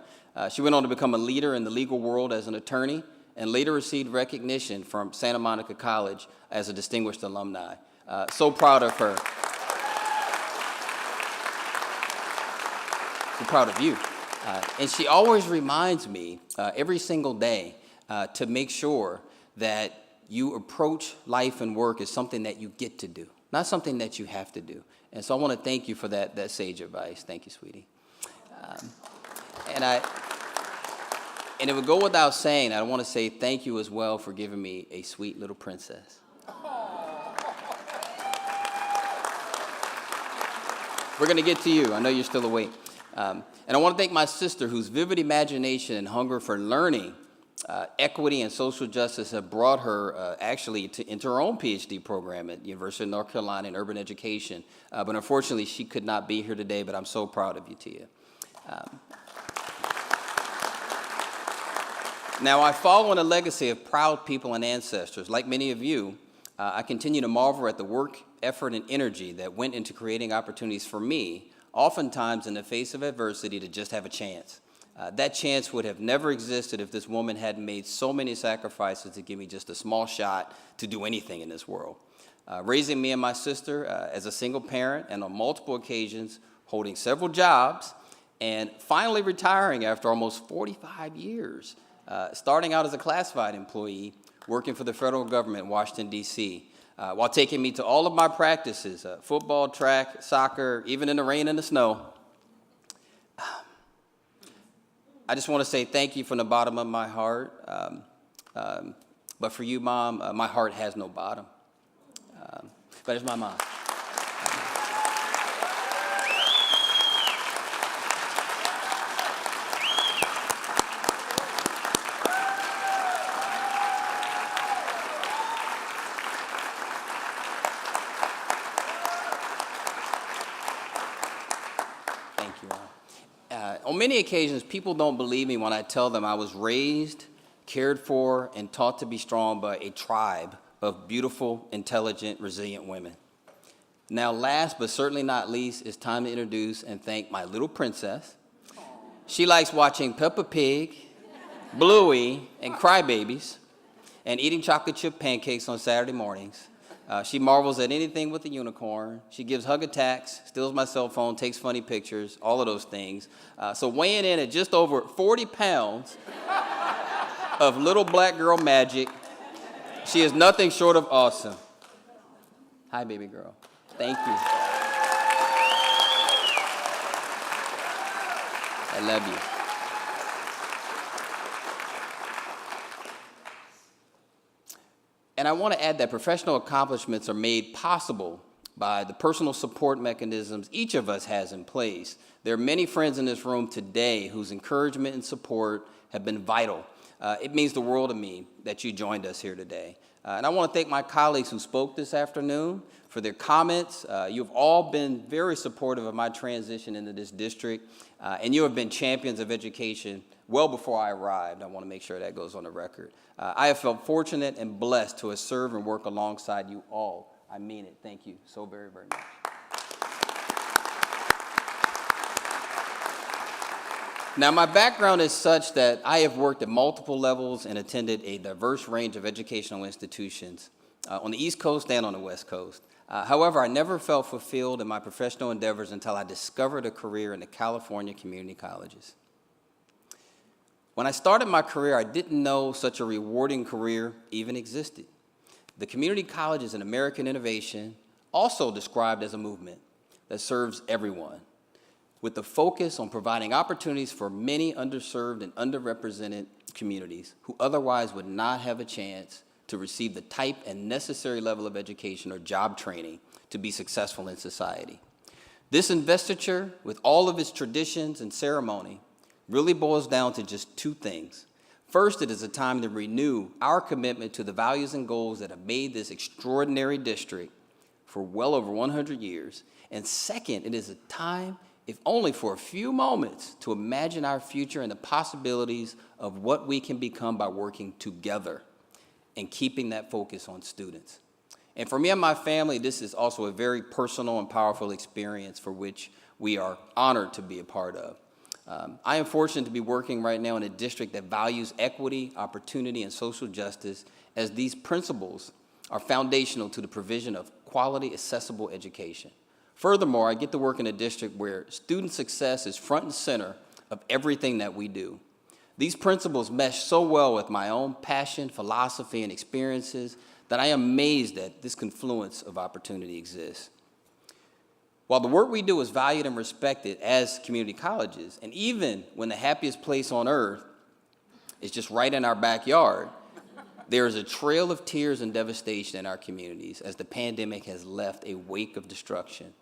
She went on to become a leader in the legal world as an attorney, and later received recognition from Santa Monica College as a distinguished alumni. So proud of her. So proud of you. And she always reminds me every single day to make sure that you approach life and work as something that you get to do, not something that you have to do. And so I want to thank you for that sage advice. Thank you, sweetie. And it would go without saying, I want to say thank you as well for giving me a sweet little princess. We're going to get to you. I know you're still awake. And I want to thank my sister, whose vivid imagination and hunger for learning equity and social justice have brought her actually into her own PhD program at University of North Carolina in urban education. But unfortunately, she could not be here today, but I'm so proud of you, Tia. Now, I follow in a legacy of proud people and ancestors. Like many of you, I continue to marvel at the work, effort, and energy that went into creating opportunities for me, oftentimes in the face of adversity, to just have a chance. That chance would have never existed if this woman hadn't made so many sacrifices to give me just a small shot to do anything in this world. Raising me and my sister as a single parent and on multiple occasions, holding several jobs, and finally retiring after almost 45 years. Starting out as a classified employee, working for the federal government in Washington, D.C., while taking me to all of my practices, football, track, soccer, even in the rain and the snow. I just want to say thank you from the bottom of my heart. But for you, Mom, my heart has no bottom. But it's my mom. On many occasions, people don't believe me when I tell them I was raised, cared for, and taught to be strong by a tribe of beautiful, intelligent, resilient women. Now, last but certainly not least, it's time to introduce and thank my little princess. She likes watching Peppa Pig, Bluey, and Crybabies, and eating chocolate chip pancakes on Saturday mornings. She marvels at anything with a unicorn. She gives hug attacks, steals my cell phone, takes funny pictures, all of those things. So weighing in at just over 40 pounds of little black girl magic, she is nothing short of awesome. Hi, baby girl. Thank you. I love you. And I want to add that professional accomplishments are made possible by the personal support mechanisms each of us has in place. There are many friends in this room today whose encouragement and support have been vital. It means the world to me that you joined us here today. And I want to thank my colleagues who spoke this afternoon for their comments. You've all been very supportive of my transition into this district, and you have been champions of education well before I arrived. I want to make sure that goes on the record. I have felt fortunate and blessed to have served and work alongside you all. I mean it. Thank you so very, very much. Now, my background is such that I have worked at multiple levels and attended a diverse range of educational institutions on the East Coast and on the West Coast. However, I never felt fulfilled in my professional endeavors until I discovered a career in the California community colleges. When I started my career, I didn't know such a rewarding career even existed. The community college is an American innovation, also described as a movement that serves everyone, with the focus on providing opportunities for many underserved and underrepresented communities who otherwise would not have a chance to receive the type and necessary level of education or job training to be successful in society. This investiture, with all of its traditions and ceremony, really boils down to just two things. First, it is a time to renew our commitment to the values and goals that have made this extraordinary district for well over 100 years. And second, it is a time, if only for a few moments, to imagine our future and the possibilities of what we can become by working together and keeping that focus on students. And for me and my family, this is also a very personal and powerful experience for which we are honored to be a part of. I am fortunate to be working right now in a district that values equity, opportunity, and social justice, as these principles are foundational to the provision of quality, accessible education. Furthermore, I get to work in a district where student success is front and center of everything that we do. These principles mesh so well with my own passion, philosophy, and experiences that I am amazed that this confluence of opportunity exists. While the work we do is valued and respected as community colleges, and even when the happiest place on earth is just right in our backyard, there is a trail of tears and devastation in our communities as the pandemic has left a wake of destruction.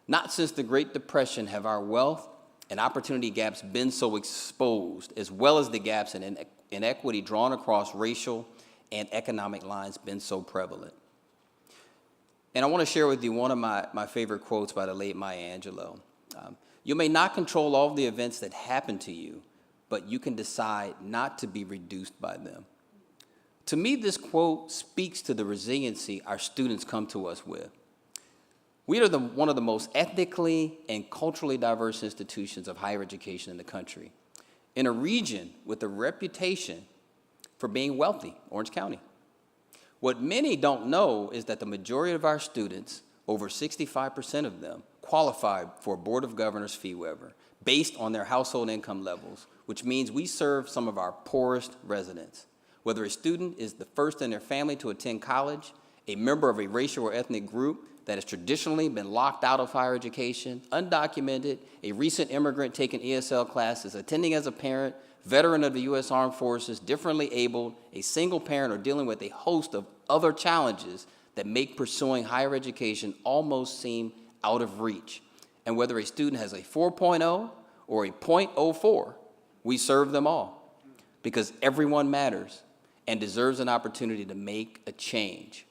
Not since the Great Depression have our wealth and opportunity gaps been so exposed, as well as the gaps in inequity drawn across racial and economic lines been so prevalent. And I want to share with you one of my favorite quotes by the late Maya Angelou. You may not control all the events that happen to you, but you can decide not to be reduced by them. To me, this quote speaks to the resiliency our students come to us with. We are one of the most ethnically and culturally diverse institutions of higher education in the country, in a region with a reputation for being wealthy, Orange County. What many don't know is that the majority of our students, over 65% of them, qualify for a Board of Governors fee waiver based on their household income levels, which means we serve some of our poorest residents. Whether a student is the first in their family to attend college, a member of a racial or ethnic group that has traditionally been locked out of higher education, undocumented, a recent immigrant taking ESL classes, attending as a parent, veteran of the U.S. Armed Forces, differently abled, a single parent, or dealing with a host of other challenges that make pursuing higher education almost seem out of reach. And whether a student has a 4.0 or a .04, we serve them all because everyone matters and deserves an opportunity to make a change.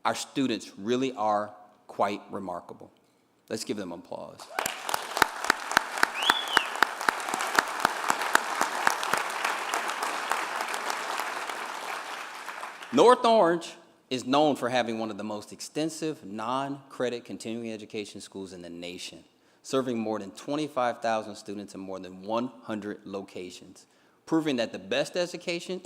Our students really are quite remarkable. Let's give them applause. North Orange is known for having one of the most extensive non-credit continuing education schools in the nation, serving more than 25,000 students in more than 100 locations, proving that the best education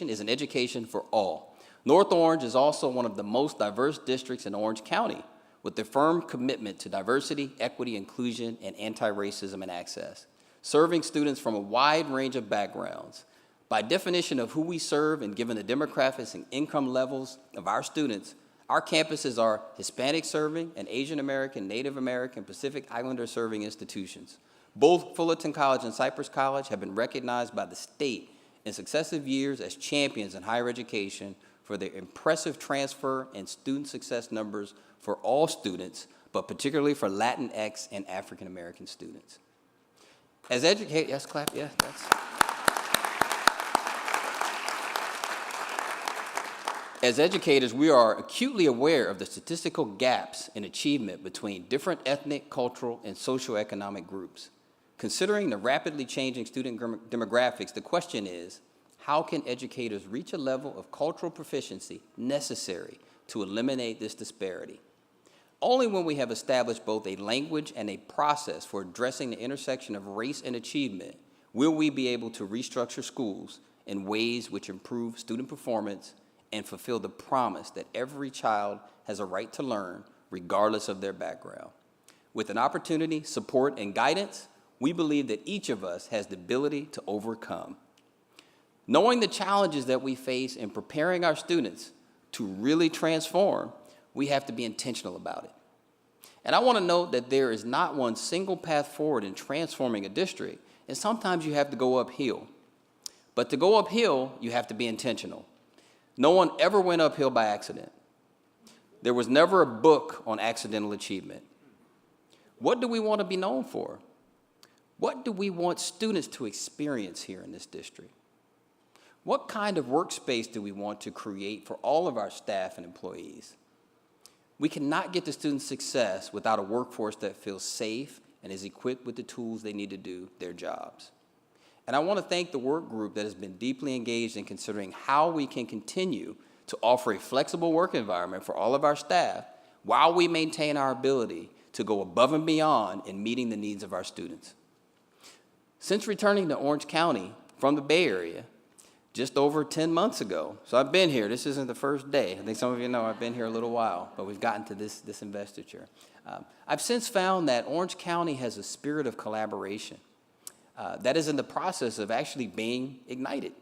is an education for all. North Orange is also one of the most diverse districts in Orange County, with a firm commitment to diversity, equity, inclusion, and anti-racism and access, serving students from a wide range of backgrounds. By definition of who we serve and given the demographics and income levels of our students, our campuses are Hispanic serving and Asian American, Native American, Pacific Islander serving institutions. Both Fullerton College and Cypress College have been recognized by the state in successive years as champions in higher education for their impressive transfer and student success numbers for all students, but particularly for Latinx and African American students. As educators, yes, clap, yeah, that's. As educators, we are acutely aware of the statistical gaps in achievement between different ethnic, cultural, and socioeconomic groups. Considering the rapidly changing student demographics, the question is, how can educators reach a level of cultural proficiency necessary to eliminate this disparity? Only when we have established both a language and a process for addressing the intersection of race and achievement will we be able to restructure schools in ways which improve student performance and fulfill the promise that every child has a right to learn regardless of their background. With an opportunity, support, and guidance, we believe that each of us has the ability to overcome. Knowing the challenges that we face in preparing our students to really transform, we have to be intentional about it. And I want to note that there is not one single path forward in transforming a district, and sometimes you have to go uphill. But to go uphill, you have to be intentional. No one ever went uphill by accident. There was never a book on accidental achievement. What do we want to be known for? What do we want students to experience here in this district? What kind of workspace do we want to create for all of our staff and employees? We cannot get to student success without a workforce that feels safe and is equipped with the tools they need to do their jobs. And I want to thank the work group that has been deeply engaged in considering how we can continue to offer a flexible work environment for all of our staff while we maintain our ability to go above and beyond in meeting the needs of our students. Since returning to Orange County from the Bay Area just over 10 months ago, so I've been here, this isn't the first day. I think some of you know I've been here a little while, but we've gotten to this investiture. I've since found that Orange County has a spirit of collaboration that is in the process of actually being ignited.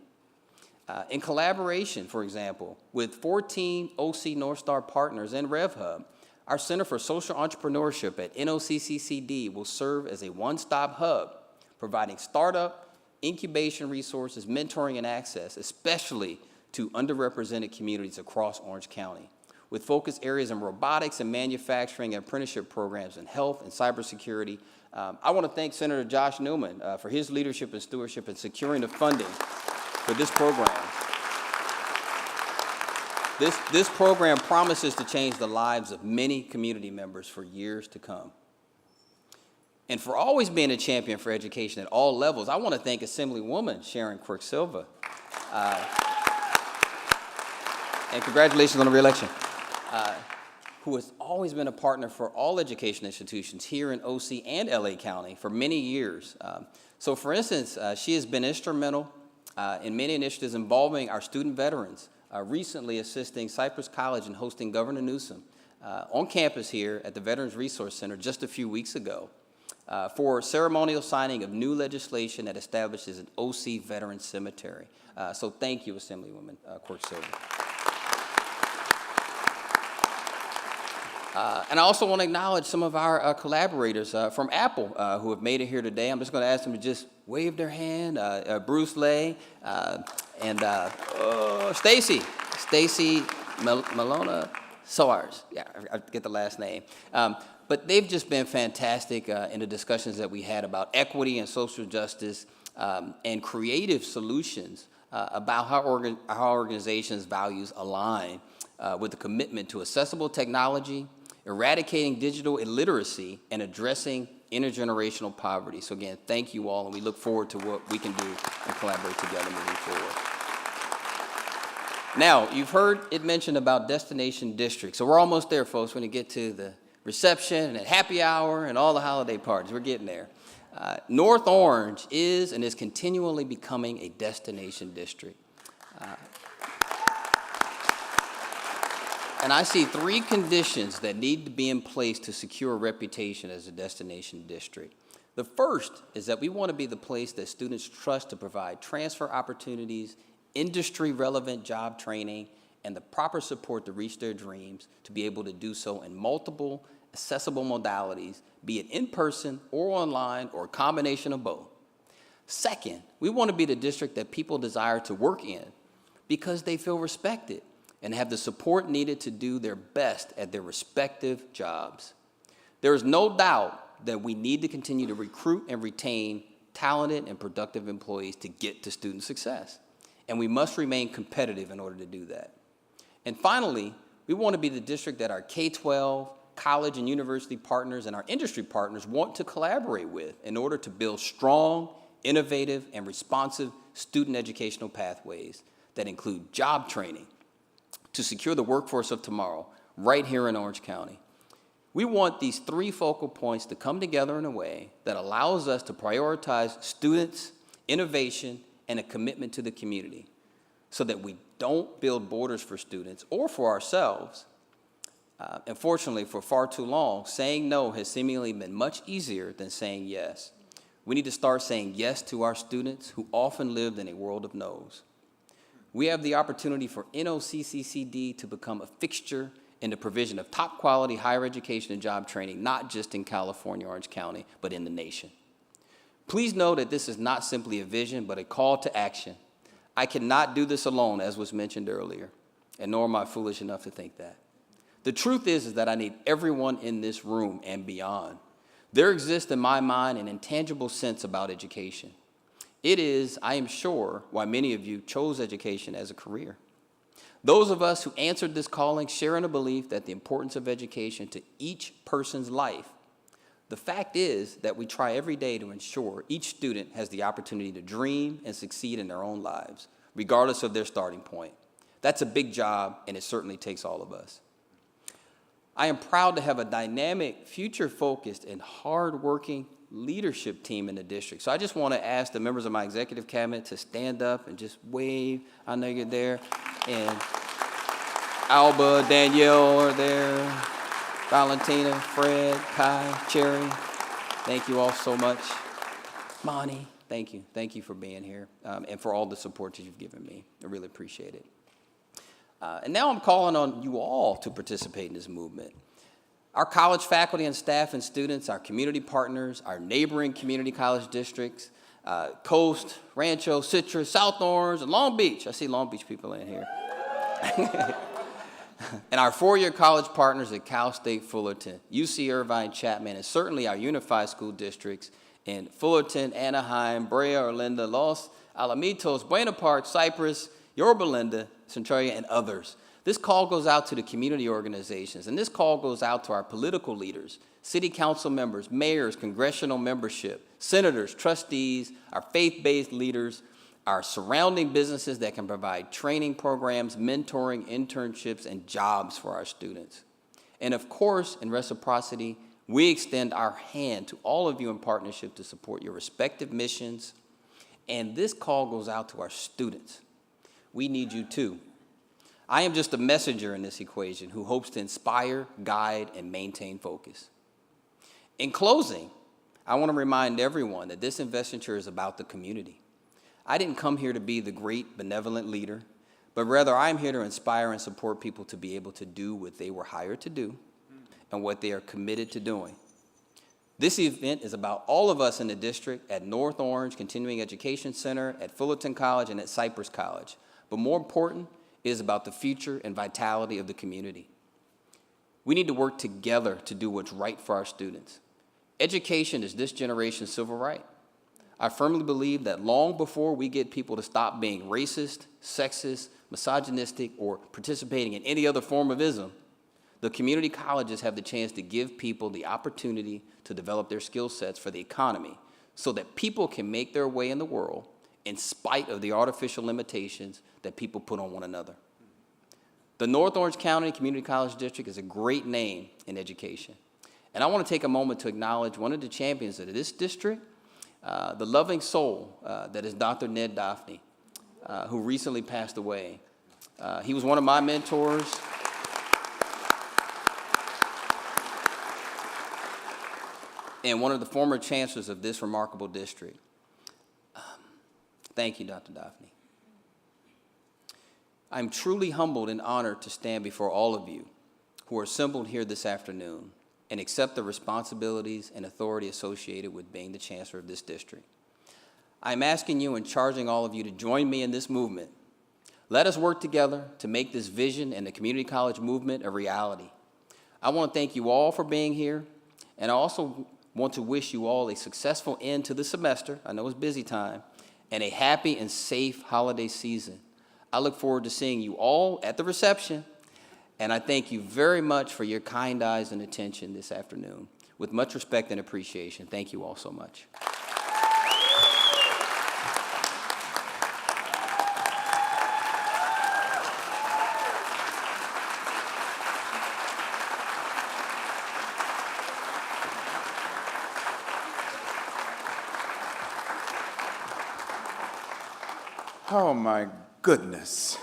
In collaboration, for example, with 14 OC North Star partners and RevHub, our Center for Social Entrepreneurship at NOCCCD will serve as a one-stop hub, providing startup, incubation resources, mentoring, and access, especially to underrepresented communities across Orange County, with focus areas in robotics and manufacturing and apprenticeship programs in health and cybersecurity. I want to thank Senator Josh Newman for his leadership and stewardship in securing the funding for this program. This program promises to change the lives of many community members for years to come. And for always being a champion for education at all levels, I want to thank Assemblywoman Sharon Quirk-Silva. And congratulations on the re-election. Who has always been a partner for all education institutions here in OC and LA County for many years. So for instance, she has been instrumental in many initiatives involving our student veterans, recently assisting Cypress College in hosting Governor Newsom on campus here at the Veterans Resource Center just a few weeks ago for ceremonial signing of new legislation that establishes an OC Veteran Cemetery. So thank you, Assemblywoman Quirk-Silva. And I also want to acknowledge some of our collaborators from Apple who have made it here today. I'm just going to ask them to just wave their hand. Bruce Lay and Stacy Malona Soares. Yeah, I get the last name. But they've just been fantastic in the discussions that we had about equity and social justice and creative solutions about how organizations' values align with the commitment to accessible technology, eradicating digital illiteracy, and addressing intergenerational poverty. So again, thank you all, and we look forward to what we can do and collaborate together moving forward. Now, you've heard it mentioned about destination districts. So we're almost there, folks, when you get to the reception and happy hour and all the holiday parties. We're getting there. North Orange is and is continually becoming a destination district. And I see three conditions that need to be in place to secure a reputation as a destination district. The first is that we want to be the place that students trust to provide transfer opportunities, industry-relevant job training, and the proper support to reach their dreams, to be able to do so in multiple accessible modalities, be it in person or online or a combination of both. Second, we want to be the district that people desire to work in because they feel respected and have the support needed to do their best at their respective jobs. There is no doubt that we need to continue to recruit and retain talented and productive employees to get to student success. And we must remain competitive in order to do that. And finally, we want to be the district that our K-12, college and university partners and our industry partners want to collaborate with in order to build strong, innovative, and responsive student educational pathways that include job training to secure the workforce of tomorrow right here in Orange County. We want these three focal points to come together in a way that allows us to prioritize students, innovation, and a commitment to the community so that we don't build borders for students or for ourselves. Unfortunately, for far too long, saying no has seemingly been much easier than saying yes. We need to start saying yes to our students who often lived in a world of no's. We have the opportunity for NOCCCD to become a fixture in the provision of top quality higher education and job training, not just in California, Orange County, but in the nation. Please know that this is not simply a vision, but a call to action. I cannot do this alone, as was mentioned earlier, and nor am I foolish enough to think that. The truth is that I need everyone in this room and beyond. There exists in my mind an intangible sense about education. It is, I am sure, why many of you chose education as a career. Those of us who answered this calling share in a belief that the importance of education to each person's life. The fact is that we try every day to ensure each student has the opportunity to dream and succeed in their own lives, regardless of their starting point. That's a big job, and it certainly takes all of us. I am proud to have a dynamic, future-focused, and hard-working leadership team in the district. So I just want to ask the members of my executive cabinet to stand up and just wave. I know you're there. And Alba, Danielle are there. Valentina, Fred, Kai, Cherry. Thank you all so much. Monty, thank you. Thank you for being here and for all the support that you've given me. I really appreciate it. And now I'm calling on you all to participate in this movement. Our college faculty and staff and students, our community partners, our neighboring community college districts, Coast, Rancho, Citrus, South Orange, and Long Beach. I see Long Beach people in here. And our four-year college partners at Cal State Fullerton, UC Irvine, Chapman, and certainly our unified school districts in Fullerton, Anaheim, Brea, Orlando, Los Alamitos, Buena Park, Cypress, Yorba Linda, Centralia, and others. This call goes out to the community organizations, and this call goes out to our political leaders, city council members, mayors, congressional membership, senators, trustees, our faith-based leaders, our surrounding businesses that can provide training programs, mentoring, internships, and jobs for our students. And of course, in reciprocity, we extend our hand to all of you in partnership to support your respective missions. And this call goes out to our students. We need you too. I am just a messenger in this equation who hopes to inspire, guide, and maintain focus. In closing, I want to remind everyone that this investiture is about the community. I didn't come here to be the great benevolent leader, but rather I'm here to inspire and support people to be able to do what they were hired to do and what they are committed to doing. This event is about all of us in the district at North Orange Continuing Education Center, at Fullerton College, and at Cypress College. But more important, it is about the future and vitality of the community. We need to work together to do what's right for our students. Education is this generation's civil right. I firmly believe that long before we get people to stop being racist, sexist, misogynistic, or participating in any other form of ism, the community colleges have the chance to give people the opportunity to develop their skill sets for the economy so that people can make their way in the world in spite of the artificial limitations that people put on one another. The North Orange County Community College District is a great name in education. And I want to take a moment to acknowledge one of the champions of this district, the loving soul that is Dr. Ned Daphne, who recently passed away. He was one of my mentors. And one of the former chancellors of this remarkable district. Thank you, Dr. Daphne. I'm truly humbled and honored to stand before all of you who are assembled here this afternoon and accept the responsibilities and authority associated with being the chancellor of this district. I'm asking you and charging all of you to join me in this movement. Let us work together to make this vision and the community college movement a reality. I want to thank you all for being here, and I also want to wish you all a successful end to the semester. I know it's busy time, and a happy and safe holiday season. I look forward to seeing you all at the reception, and I thank you very much for your kind eyes and attention this afternoon. With much respect and appreciation, thank you all so much. Oh, my goodness.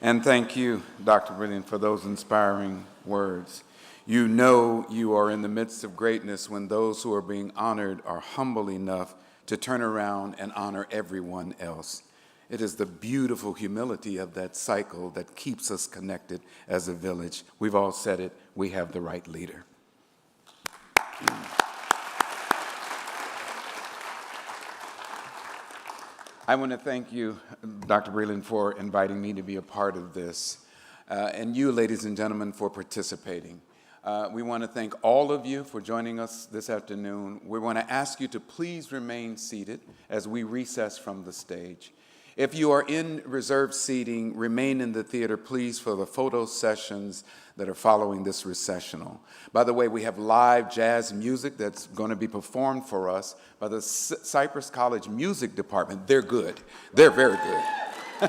And thank you, Dr. Breland, for those inspiring words. You know you are in the midst of greatness when those who are being honored are humble enough to turn around and honor everyone else. It is the beautiful humility of that cycle that keeps us connected as a village. We've all said it, we have the right leader. I want to thank you, Dr. Breland, for inviting me to be a part of this, and you, ladies and gentlemen, for participating. We want to thank all of you for joining us this afternoon. We want to ask you to please remain seated as we recess from the stage. If you are in reserved seating, remain in the theater, please, for the photo sessions that are following this recessional. By the way, we have live jazz music that's going to be performed for us by the Cypress College Music Department. They're good. They're very good.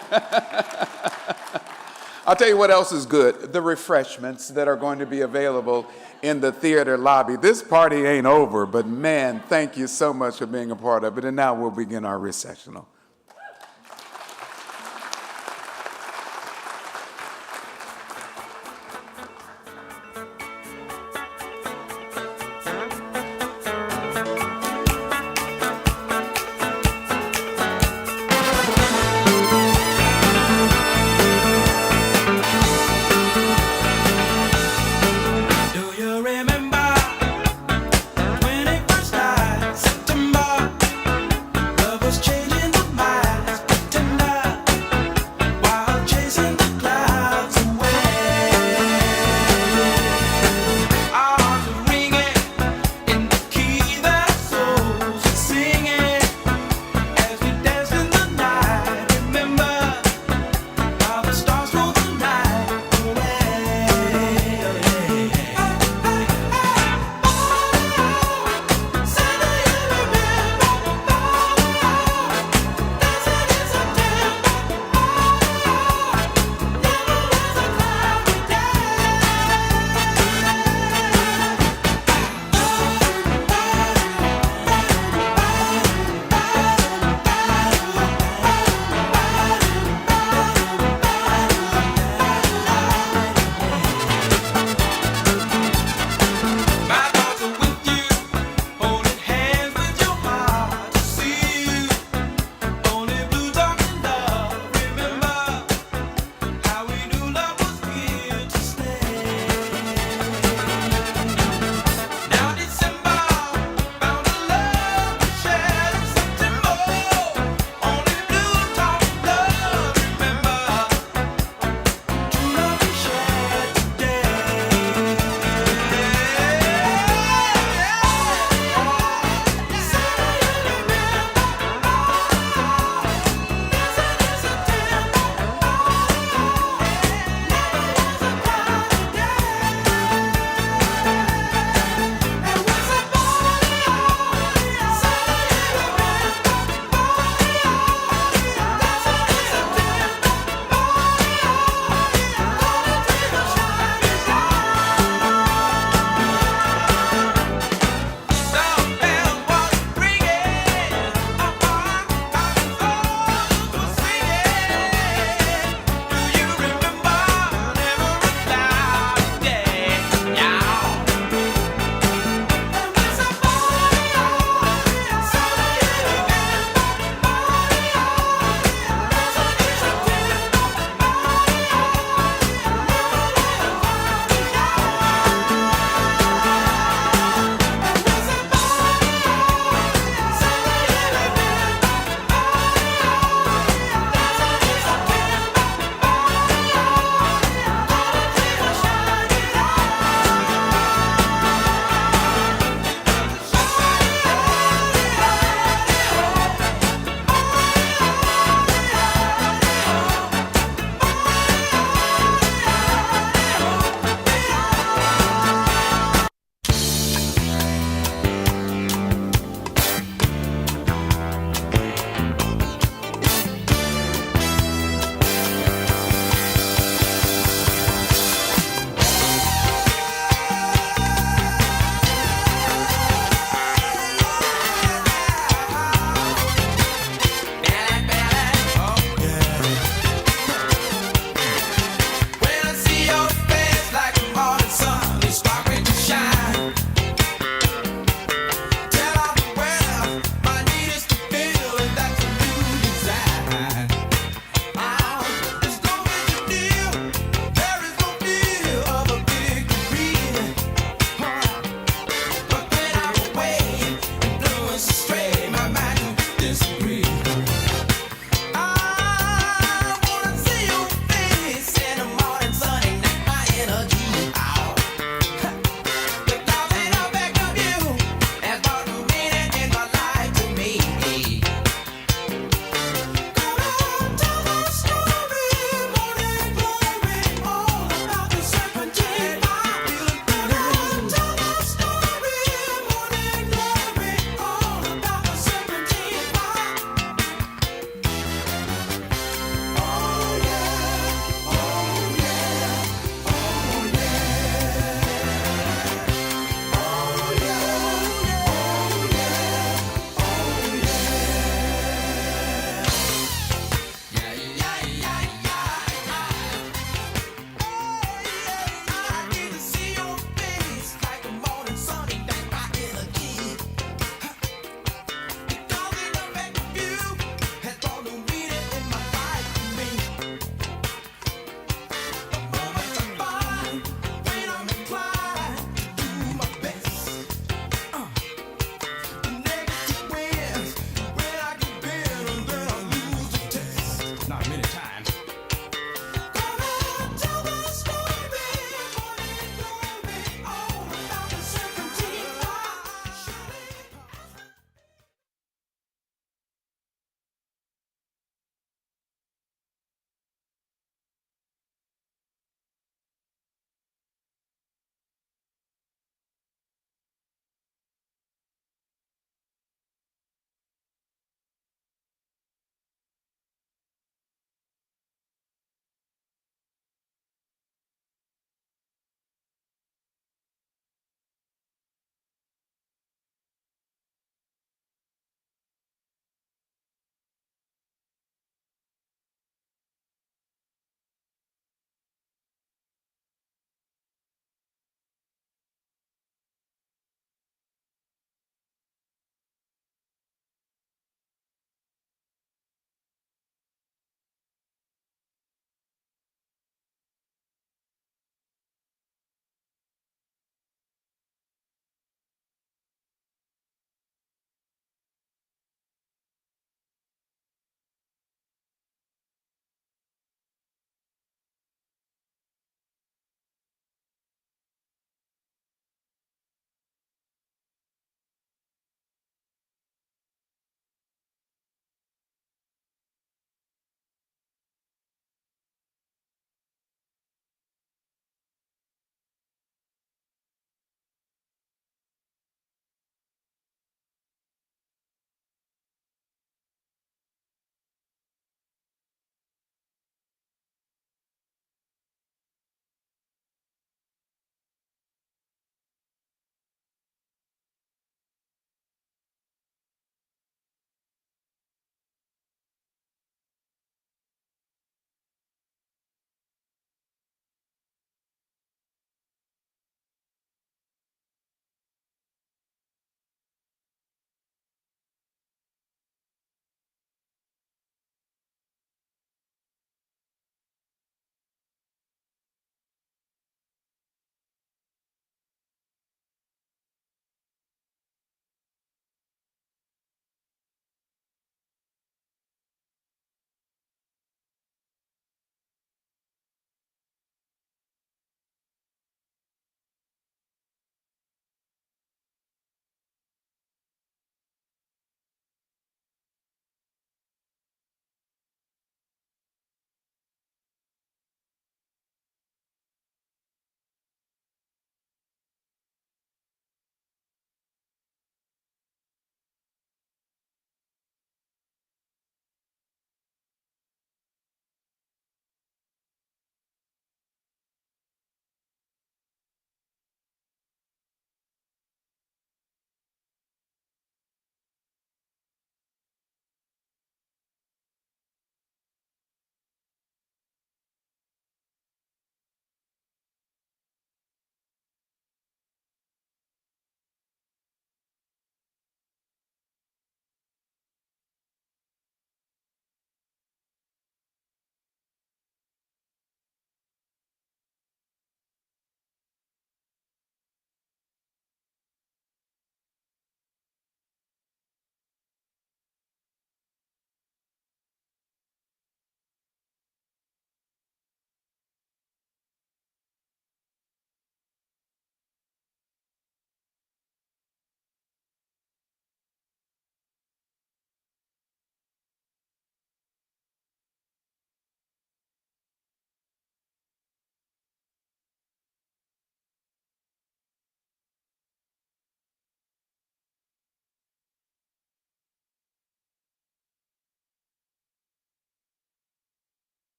I'll tell you what else is good, the refreshments that are going to be available in the theater lobby. This party ain't over, but man, thank you so much for being a part of it. And now we'll begin our recessional.